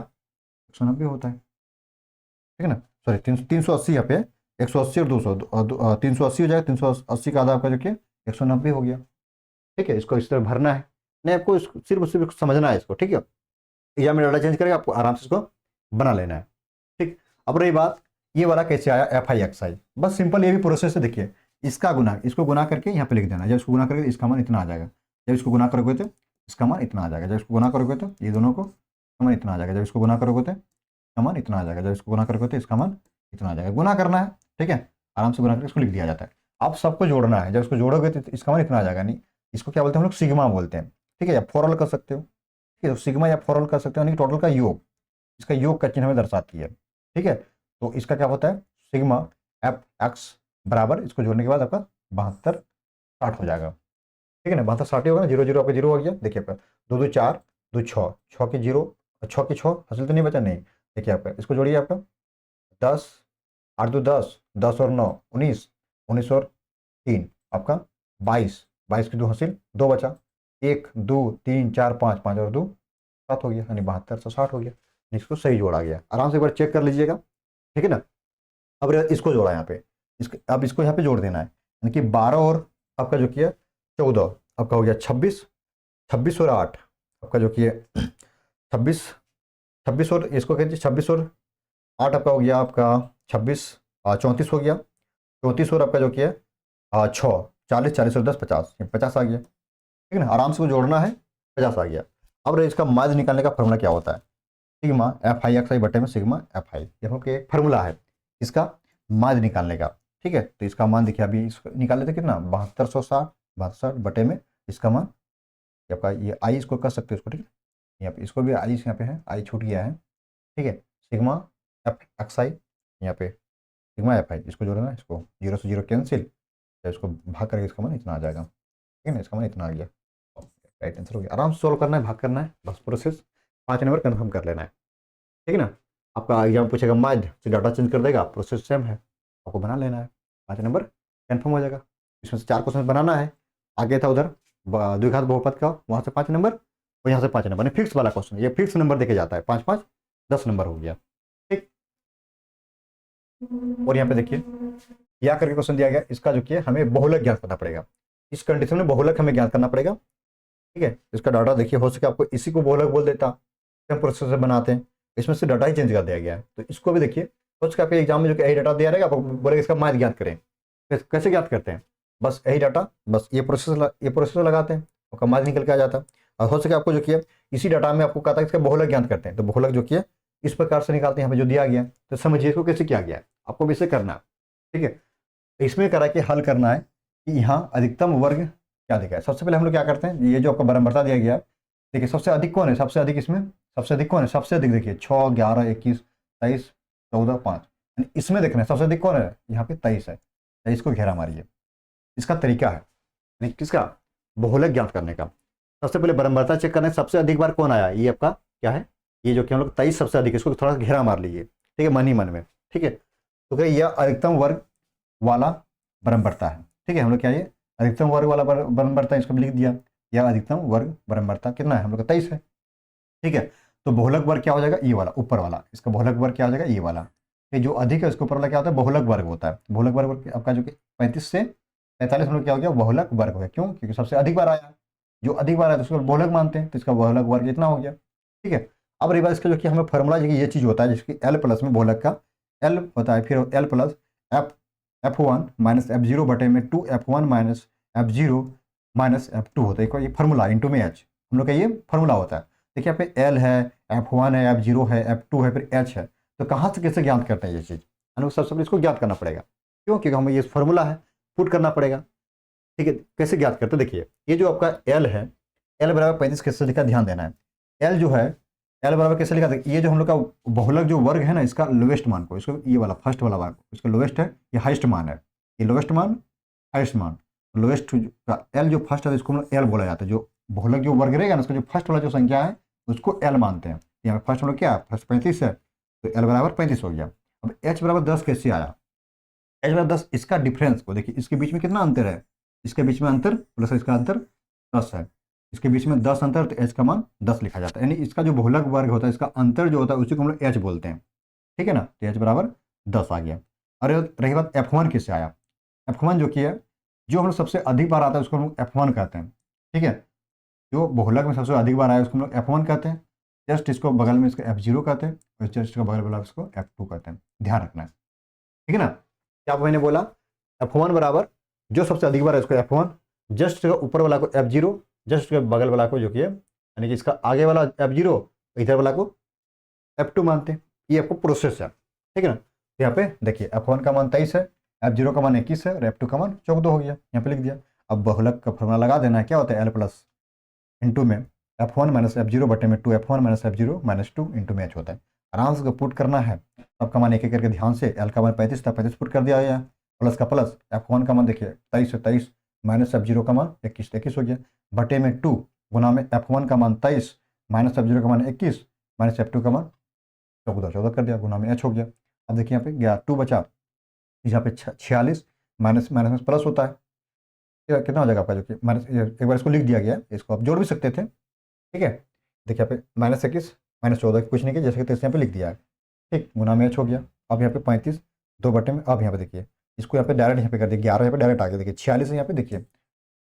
190 होता है, ठीक है ना। सॉरी 380 यहाँ पे 180 और 200 380 हो जाएगा, 380 का आधा आपका जो कि 190 हो गया। ठीक है, इसको इस तरह भरना है, नहीं आपको सिर्फ समझना है इसको। ठीक है, एग्जाम में डाटा चेंज करेगा, आपको आराम से इसको बना लेना है। ठीक, अब रही बात ये वाला कैसे आया एफ आई एक्स आई, बस सिंपल ये भी प्रोसेस है। देखिए इसका गुना, इसको गुना करके यहाँ पे लिख देना, जब इसको गुना करोगे इसका मान इतना आ जाएगा, जब इसको गुना करोगे तो इसका मान इतना आ जाएगा, जब इसको गुना करोगे तो ये दोनों को मान इतना आ जाएगा, जब इसको गुना करोगे तो इसका मान इतना आ जाएगा, जब इसको गुना करोगे तो इसका मान इतना आ जाएगा। गुना करना है, ठीक है, आराम से गुना करके इसको लिख दिया जाता है। अब सबको जोड़ना है, जब इसको जोड़ोगे तो इसका मान इतना आ जाएगा, नहीं इसको क्या बोलते हैं हम लोग, सिग्मा बोलते हैं। ठीक है, या फॉरल कर सकते हो, ठीक है, तो सिग्मा या फॉरल कर सकते हो, यानी टोटल का योग, इसका योग का चिन्ह हमें दर्शाती है। ठीक है, तो इसका क्या होता है, सिग्मा एफ एक्स बराबर, इसको जोड़ने के बाद आपका 72 60 हो जाएगा। ठीक है ना, 72 60 होगा ना, 0 0 आपका 0 हो गया। देखिए आपका 2 2 4 2 6 6 के 0 6 के 6 हासिल तो नहीं बचा, नहीं। देखिए आपका इसको जोड़िए, आपका 10 8 2 10 10 और 9 19 19 और 3 आपका 22 22 की 2 हासिल 2 बचा, 1 2 3 4 5 5 और 2 7 हो गया, यानी 72 से 60 हो गया। इसको सही जोड़ा गया, आराम से एक बार चेक कर लीजिएगा। ठीक है ना, अब इसको जोड़ा यहाँ पे, अब इसको यहाँ पे जोड़ देना है, यानी कि 12 और आपका जो किया 14 आपका हो गया 26 26 और 8 आपका जो किया 26 26 और इसको कहते 26 और 8 आपका हो गया आपका 26 34 हो गया, 34 और आपका जो किया 6 40 40 और 10 50 50 आ गया। ठीक है ना, आराम से को जोड़ना है, 50 आ गया। अब इसका माध्य निकालने का फॉर्मूला क्या होता है, सिग्मा एफ आई एक्स आई बटे में सिग्मा एफ आई, ये हम एक फॉर्मूला है इसका माध्य निकालने का। ठीक है, तो इसका मान देखिए अभी इसको निकाल लेते कितना, 7260 62 बटे में इसका मान आपका ये आई, इसको कर सकते हो इसको। ठीक है, यहाँ पे इसको भी आई यहाँ पे है, आई छूट गया है। ठीक है, सिग्मा एफ एक्स आई यहाँ पे सिग्मा एफ आई, इसको जोड़ना है, इसको 0 से 0 कैंसिल, तो इसको भाग करके इसका मान इतना आ जाएगा। ठीक है ना, इसका मान इतना आ गया, राइट आंसर हो गया। आराम से सोल्व करना है, भाग करना है, बस प्रोसेस 5 नंबर कन्फर्म कर लेना है। ठीक है ना, आपका एग्जाम पूछेगा माध्य से डाटा चेंज कर देगा, प्रोसेस सेम है, आपको बना लेना है, 5 नंबर कन्फर्म हो जाएगा। इसमें से 4 क्वेश्चन बनाना है, आगे था उधर द्विघात बहुपद का, वहाँ से 5 नंबर और यहाँ से 5 नंबर, फिक्स वाला क्वेश्चन, ये फिक्स नंबर देके जाता है, 5 5 10 नंबर हो गया। ठीक, और यहाँ पे देखिए या करके क्वेश्चन दिया गया, इसका जो कि हमें बहुलक ज्ञात करना पड़ेगा, इस कंडीशन में बहुलक हमें ज्ञात करना पड़ेगा। ठीक है, इसका डाटा देखिए, हो सके आपको इसी को बहुलक बोल देता, हम प्रोसेस से बनाते हैं, इसमें से डाटा ही चेंज कर दिया गया है, तो इसको भी देखिए हो सके आपके एग्जाम में जो कि यही डाटा दिया रहेगा, आपको बोलेगा इसका माध्य ज्ञात करें। कैसे ज्ञात करते हैं, बस यही डाटा, बस ये प्रोसेस लगाते हैं, आपका माध्य निकल के आ जाता है। और हो सके आपको जो किया इसी डाटा में आपको कहा था इसका बहुलक ज्ञात करते हैं, तो बहुलक जो किया इस प्रकार से निकालते हैं, यहाँ पे जो दिया गया है, तो समझिए इसको कैसे किया गया है, आपको भी इसे करना है। ठीक है, इसमें करा के हल करना है कि यहाँ अधिकतम वर्ग क्या दिखा है। सबसे पहले हम लोग क्या करते हैं, ये जो आपका बराबरता दिया गया है, देखिए सबसे अधिक कौन है, सबसे अधिक इसमें सबसे अधिक कौन है, सबसे अधिक देखिए 6 11 21 23 14 5, इसमें देखना है सबसे अधिक कौन है, यहाँ पे 23 है, 23 को घेरा मारिए। इसका तरीका है किसका, बहुलक ज्ञात करने का। सबसे पहले बराबरता चेक करना है, सबसे अधिक बार कौन आया, ये आपका क्या है, ये जो कि हम लोग 23 सबसे अधिक, इसको थोड़ा घेरा मार लीजिए। ठीक है, मन ही मन में। ठीक है, तो क्या यह अधिकतम वर्ग वाला बराबरता है। ठीक है, हम लोग क्या ये अधिकतम वर्ग वाला बराबरता, इसको लिख दिया, यह अधिकतम वर्ग बराबरता कितना है, हम लोग का 23 है। ठीक है, तो बहुलक वर्ग क्या हो जाएगा, ये वाला ऊपर वाला, इसका बहुलक वर्ग क्या हो जाएगा, ये वाला, ये जो अधिक है उसके ऊपर वाला क्या होता है, बहुलक वर्ग होता है। बहुलक वर्ग आपका जो कि 35 से 43 हम लोग क्या हो गया, बहुलक वर्ग हो गया। क्यों, क्योंकि सबसे अधिक बार आया, जो अधिक बार आया तो उसको बहुलक मानते हैं, तो इसका बहुलक वर्ग इतना हो गया। ठीक है, अब रही बात इसका जो कि हमें फॉर्मूला जो कि ये चीज़ होता है, जिसकी एल प्लस में बहुलक का एल होता है, फिर L plus F1 minus F0 बटे में 2F1 minus F0 minus F2 होता है, ये फॉर्मूला इंटू में H, हम लोग का ये फॉर्मूला होता है। देखिए यहाँ पे L है, F1 है, F0 है, F2 है, फिर H है, तो कहाँ से कैसे ज्ञात करते हैं ये चीज़, हम लोग सबसे पहले इसको ज्ञात करना पड़ेगा। क्यों, क्योंकि हमें ये फॉर्मूला है, पुट करना पड़ेगा। ठीक है, कैसे ज्ञात करते हैं, देखिए ये जो आपका L है, L बराबर 35 कैसे लिखा, ध्यान देना है। L जो है, L बराबर कैसे लिखा था, ये जो हम लोग का बहुलक जो वर्ग है ना, इसका लोवेस्ट मान को, इसको ये वाला फर्स्ट वाला वर्ग, इसका लोवेस्ट है, ये हाईएस्ट मान है, ये लोवेस्ट मान हाईएस्ट मान, लोवेस्ट का L जो फर्स्ट है इसको हम लोग L बोला जाता है। जो बहुलक जो वर्ग रहेगा ना, उसका जो फर्स्ट वाला जो संख्या है उसको L मानते हैं। यहाँ फर्स्ट हम लोग क्या है, फर्स्ट 35 है, तो L बराबर 35 हो गया। अब H बराबर 10 कैसे आया, H बराबर 10, इसका डिफरेंस को देखिए, इसके बीच में कितना अंतर है, इसके बीच में अंतर प्लस इसका अंतर 10 है, इसके बीच में 10 अंतर, तो H का मान 10 लिखा जाता है, यानी इसका जो बहुलक वर्ग होता है, इसका अंतर जो होता है उसी को हम लोग H बोलते हैं। ठीक है ना, तो H बराबर 10 आ गया। और रही बात F1 किससे आया, F1 जो कि है जो हम लोग सबसे अधिक बार आता है उसको हम लोग F1 कहते हैं, ठीक है। जो बहुलक में सबसे अधिक बार आया उसको हम लोग F1 कहते हैं। जस्ट इसको बगल में इसको F0 कहते हैं, और जस्ट इसको बगल वाला इसको F2 कहते हैं, ध्यान रखना है, ठीक है ना। क्या मैंने बोला, F1 बराबर जो सबसे अधिक बार है उसको F1, जस्ट ऊपर वाला को F0, जस्ट बगल वाला को जो कि है यानी कि इसका आगे वाला F0, इधर वाला को F2 मानते हैं। ये आपको प्रोसेस है, ठीक है ना। तो यहाँ पे देखिए F1 का मान 23 है, F0 का मान 21 है, और F2 का मान 14 हो गया, यहाँ पे लिख दिया। अब बहुलक का फॉर्मूला लगा देना है, क्या होता है L प्लस इंटू में F1 माइनस F0 बटे में 2F1 minus F0 minus 2 into में H होता है। आराम से पुट करना है, सबका मान एक एक करके ध्यान से। L का मान 35 था, 35 पुट कर दिया गया, प्लस का प्लस, F1 का मान देखिए 23 है, 23 माइनस F0 का मान 21, 21 हो गया, बटे में 2 गुना में F1 का मान 23 माइनस F0 का मान 21 माइनस F2 का मान 14, 14 कर दिया, गुना में H हो गया। अब देखिए यहाँ पे गया 2 बचा, यहाँ पे 46 माइनस माइनस में प्लस होता है, कितना हो जाएगा आपका जो कि माइनस, एक बार इसको लिख दिया गया, इसको आप जोड़ भी सकते थे, ठीक है। देखिए यहाँ पे माइनस 21 माइनस 14 कुछ नहीं किया, जैसे कि यहाँ पे लिख दिया है, ठीक, गुना में H हो गया। अब यहाँ पे 35 2 बटे में, अब यहाँ पे देखिए इसको यहाँ पे डायरेक्ट यहाँ पे कर दिया, 11 यहाँ पे डायरेक्ट आ गया, देखिए 46 है यहाँ पे, देखिए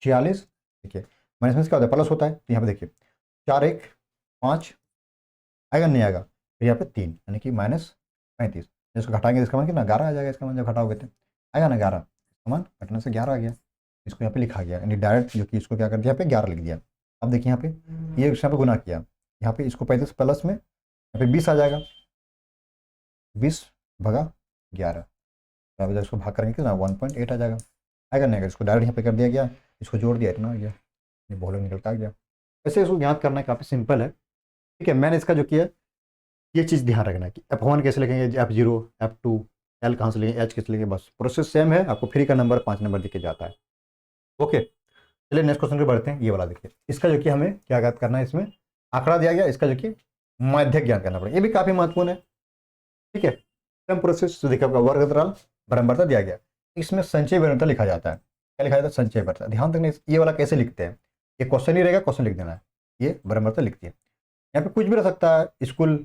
46, देखिए माइनस में क्या होता है प्लस होता है, तो यहाँ पे देखिए 4 1 5 आएगा नहीं आएगा, फिर यहाँ पे 3 यानी कि माइनस 35, जिसको घटाएंगे इसका मान कितना 11 आ जाएगा, इसका मान जब घटाओगे तो आएगा ना 11, इसका मान घटने से 11 आ गया, इसको यहाँ पे लिखा गया, यानी डायरेक्ट जो कि इसको क्या कर दिया यहाँ पे 11 लिख दिया। अब देखिए यहाँ पे ये यहाँ पे गुना किया, यहाँ पे इसको 35 प्लस में यहाँ पे 20 आ जाएगा, 20 भगा 11, अब जब इसको भाग करेंगे कितना 1.8 आ जाएगा, आएगा नहीं आएगा, इसको डायरेक्ट यहाँ पे कर दिया गया, इसको जोड़ दिया इतना आ गया, ये बहुलक निकल के आ गया। ऐसे इसको ज्ञात करना काफ़ी सिंपल है, ठीक है। मैंने इसका जो किया ये चीज़ ध्यान रखना है कि F1 कैसे लिखेंगे, F0 F2 L कहाँ से लेंगे, H कैसे लेंगे, बस प्रोसेस सेम है, आपको फ्री का नंबर 5 नंबर दिखे जाता है। ओके, चलिए नेक्स्ट क्वेश्चन पे बढ़ते हैं। ये वाला देखिए, इसका जो कि हमें क्या ज्ञात करना है, इसमें आंकड़ा दिया गया, इसका जो कि माध्यक ज्ञात करना पड़ेगा, ये भी काफ़ी महत्वपूर्ण है, ठीक है। सेम प्रोसेस तो देखिए आपका वर्ग अंतराल बराबरता दिया गया, इसमें संचय बराबरता लिखा जाता है, क्या लिखा जाता है संचय बराबरता, ध्यान रखना ये वाला कैसे लिखते हैं, ये क्वेश्चन ही रहेगा, क्वेश्चन लिख देना है, ये बराबरता लिखती है। यहाँ पे कुछ भी रह सकता है, स्कूल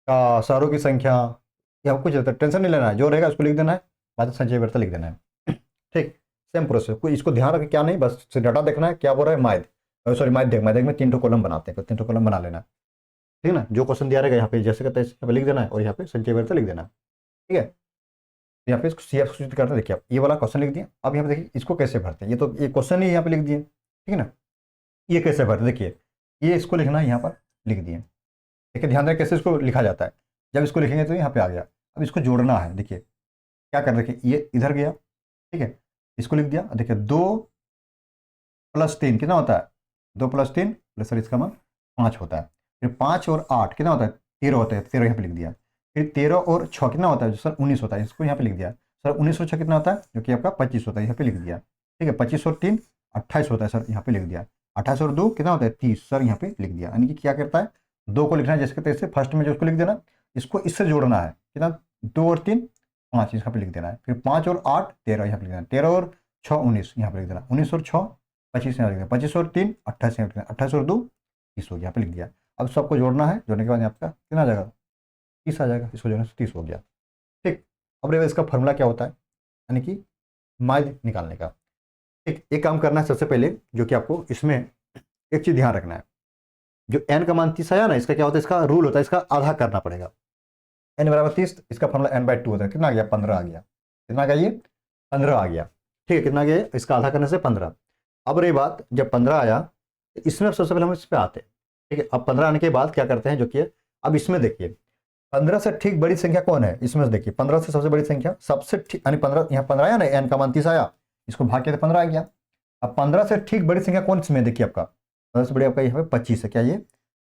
का शहरों की संख्या या कुछ रहता है, टेंशन नहीं लेना है, जो रहेगा उसको लिख देना है, बाद में संचय बराबरता लिख देना है, ठीक। सेम प्रोसेस, कोई इसको ध्यान रखें क्या नहीं, बस डाटा देखना है क्या बोल रहा है, सॉरी माध्यक, माध्यक में 3 ठो कॉलम बनाते हैं, 3 ठो कॉलम बना लेना, ठीक है ना। जो क्वेश्चन दिया रहेगा यहाँ पे जैसे कहते हैं यहाँ पे लिख देना है, और यहाँ पे संचय बराबरता लिख देना है, ठीक है। यहाँ पे इसको CF सूचित करते हैं, देखिए आप ये वाला क्वेश्चन लिख दिया। अब यहाँ पे देखिए इसको कैसे भरते हैं, ये तो ये क्वेश्चन ही यहाँ पे लिख दिए, ठीक है ना। ये कैसे भरते, देखिए ये इसको लिखना है, यहाँ पर लिख दिए, देखिए ध्यान रखें कैसे इसको लिखा जाता है, जब इसको लिखेंगे तो यहाँ पे आ गया। अब इसको जोड़ना है, देखिए क्या कर, देखिए ये इधर गया, ठीक है, इसको लिख दिया, देखिए 2 + 3 कितना होता है, 2 + 3 प्लस सर इसका मान 5 होता है, फिर 5 और 8 कितना होता है 13 होता है, 13 यहाँ पे लिख दिया, फिर 13 और 6 कितना होता है सर 19 होता है, इसको यहाँ पे लिख दिया, सर 19 और 6 कितना होता है जो कि आपका 25 होता है, यहाँ पे लिख दिया, ठीक है। 25 और 3 28 होता है सर, यहाँ पे लिख दिया। 28 और 2 कितना होता है 30, सर यहाँ पे लिख दिया। यानी कि क्या करता है 2 को लिखना है जैसे कहते हैं फर्स्ट में जो उसको लिख देना, इसको इससे जोड़ना है, कितना 2 और 3 5 यहाँ पे लिख देना है, फिर 5 और 8 13 यहाँ पे लिख देना, 13 और 6 19 यहाँ पे लिख देना, 19 और 6 25 यहाँ लिख देना, 25 और 3 28 यहाँ लिख देना, 28 और 2 30 हो गया, यहाँ पे लिख दिया। अब सबको जोड़ना है, जोड़ने के बाद आपका कितना आ जाएगा 30 आ जाएगा, इसको जोड़ने से 30 हो गया, ठीक। अब देखो इसका फॉर्मूला क्या होता है, यानी कि माध्य निकालने का, ठीक। एक काम करना है सबसे पहले, जो कि आपको इसमें एक चीज़ ध्यान रखना है, जो n का मान 30 आया ना, इसका क्या होता है, इसका रूल होता है, इसका आधा करना पड़ेगा, n बराबर 30, इसका फॉर्मूला n/2 होता है, कितना आ गया 15 आ गया, कितना आ गया ये 15 आ गया, ठीक है। कितना आ गया इसका आधा करने से 15। अब रही बात जब 15 आया, इसमें सबसे पहले हम इस पर आते हैं, ठीक है। अब 15 आने के बाद क्या करते हैं, जो कि अब इसमें देखिए 15 से ठीक बड़ी संख्या कौन है, इसमें देखिए 15 से सबसे बड़ी संख्या सबसे ठीक, यानी 15 यहाँ 15 आया ना, n का मान 30 आया, इसको भाग के 15 आ गया। अब 15 से ठीक बड़ी संख्या कौन इसमें, देखिए आपका 15 से बड़ी आपका यहाँ पे 25 है, क्या ये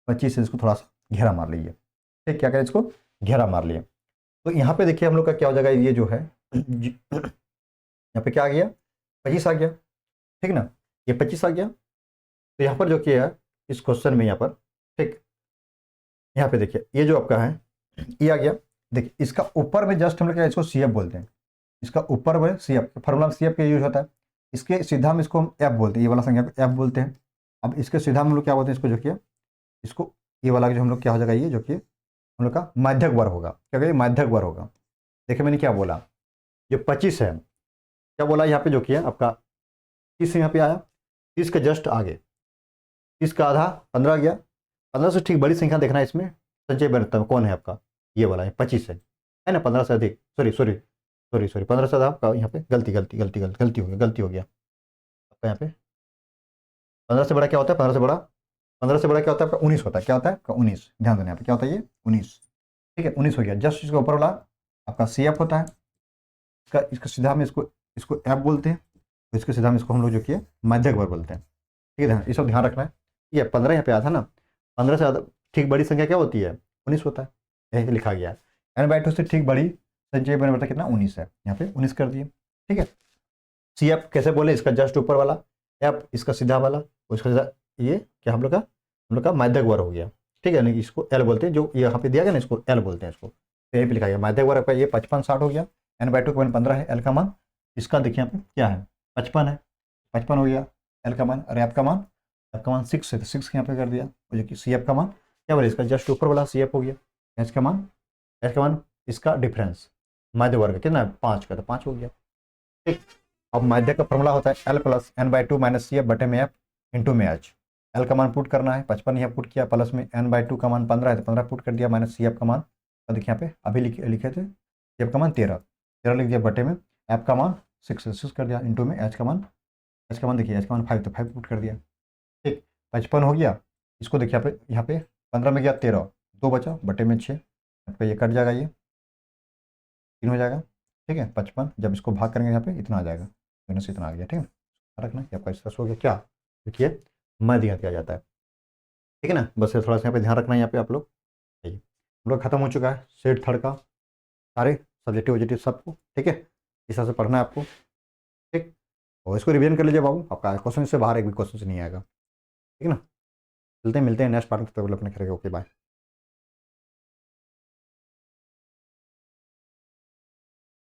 25 है, इसको थोड़ा सा घेरा मार लीजिए, ठीक। क्या करें, इसको घेरा मार लिए, तो यहाँ पे देखिए हम लोग का क्या हो जाएगा, ये जो है यहाँ पे क्या आ गया 25 आ गया, ठीक ना, ये 25 आ गया। तो यहाँ पर जो किया है इस क्वेश्चन में यहाँ पर, ठीक, यहाँ पे देखिए ये जो आपका है ये आ गया, देखिए इसका ऊपर में जस्ट हम लोग क्या इसको CF बोलते हैं, इसका ऊपर में CF फॉर्मूला CF का यूज होता है, इसके सीधा में इसको हम F बोलते हैं, ये वाला संख्या को F बोलते हैं। अब इसके सीधा हम लोग क्या बोलते हैं, इसको जो किया इसको ये वाला जो हम लोग क्या हो जाएगा, ये जो कि हम लोग का माध्यक वर्ग होगा, क्या कहिए माध्यक वर्ग होगा, देखिए मैंने क्या बोला, ये 25 है, क्या बोला यहाँ पे जो किया आपका 30 यहाँ पे आया, 30 के जस्ट आगे, 30 का आधा 15 गया, 15 से ठीक बड़ी संख्या देखना है इसमें, संचय बर्तन कौन है आपका, ये वाला है 25 है ना, 15 से अधिक, सॉरी सॉरी सॉरी सॉरी 15 से अधिक आपका यहाँ पे गलती गलती गलती गलती गलती हो गया आपका यहाँ पे। 15 से बड़ा क्या होता है, 15 से बड़ा, 15 से बड़ा क्या होता है आपका 19 होता है, क्या होता है आपका 19, ध्यान देना यहाँ पे क्या होता है ये 19, ठीक है 19 हो गया। जस्ट इसके ऊपर वाला आपका सी एफ होता है, इसका सीधा में इसको इसको एफ बोलते हैं, तो इसके सीधा में इसको हम लोग जो किया मध्यक वर्ग बोलते हैं, ठीक है ये सब ध्यान रखना है। ये 15 यहाँ पे आया था ना, 15 से ठीक बड़ी संख्या क्या होती है 19 होता है, यहीं पे लिखा गया है। n/2 से ठीक बड़ी संचय बराबर कितना 19 है, यहाँ पे 19 कर दिए, ठीक है। सी एफ कैसे बोले, इसका जस्ट ऊपर वाला एफ, इसका सीधा वाला, उसका सीधा, ये क्या हम लोग का माध्यक वर्ग हो गया, ठीक है, यानी इसको एल बोलते हैं, जो यहाँ पे दिया गया ना इसको एल बोलते हैं इसको, तो यहीं पे लिखा गया माध्यक वर्ग का ये 55-60 हो गया, n/2 का मान 15 है, एल का मान इसका देखिए यहाँ पे क्या है 55 है, 55 हो गया एल का मान, और एफ का मान 6 है, तो 6 यहाँ पे कर दिया, जो कि सी एफ का मान क्या बोले, इसका जस्ट ऊपर वाला सी एफ हो गया, एच का मान इसका डिफरेंस माध्य वर्ग कितना है 5 का, तो 5 हो गया, ठीक। अब माध्य का फॉर्मूला होता है l plus n/2 minus c f बटे में एफ इंटू में एच। एल का मान पुट करना है 55 यहाँ पुट किया, प्लस में n/2 का मान 15 है, तो 15 पुट कर दिया, माइनस सी एफ का मान देखिए यहाँ पे अभी लिखे थे, सी एफ का मान 13 लिख दिया, बटे में एफ का मान 6 कर दिया, इंटू में एच का मान देखिए एच का मान 5, तो 5 पुट कर दिया, ठीक। 55 हो गया, इसको देखिए यहाँ पे 15 में गया 13, 2 बचा, बटे में 6, पे ये कट जाएगा, ये 3 हो जाएगा, ठीक है। 55 जब इसको भाग करेंगे यहाँ पे इतना आ जाएगा, माइनस इतना आ गया, ठीक है। रखना कि आपका इसका हो गया क्या, देखिए मध्य दिया जाता है, ठीक है ना, बस थोड़ा सा यहाँ पे ध्यान रखना है, यहाँ पे आप लोग हम लोग खत्म हो चुका है सेट थर्ड का, सारे सब्जेक्टिव वॉजेक्टिव सबको, ठीक है, इस हिसाब से पढ़ना है आपको, ठीक। और इसको रिवीजन कर लीजिए बाबू, आपका क्वेश्चन से बाहर एक भी क्वेश्चन से नहीं आएगा, ठीक है ना। मिलते हैं नेक्स्ट पार्ट में, तब तक अपने करेंगे, ओके बाय।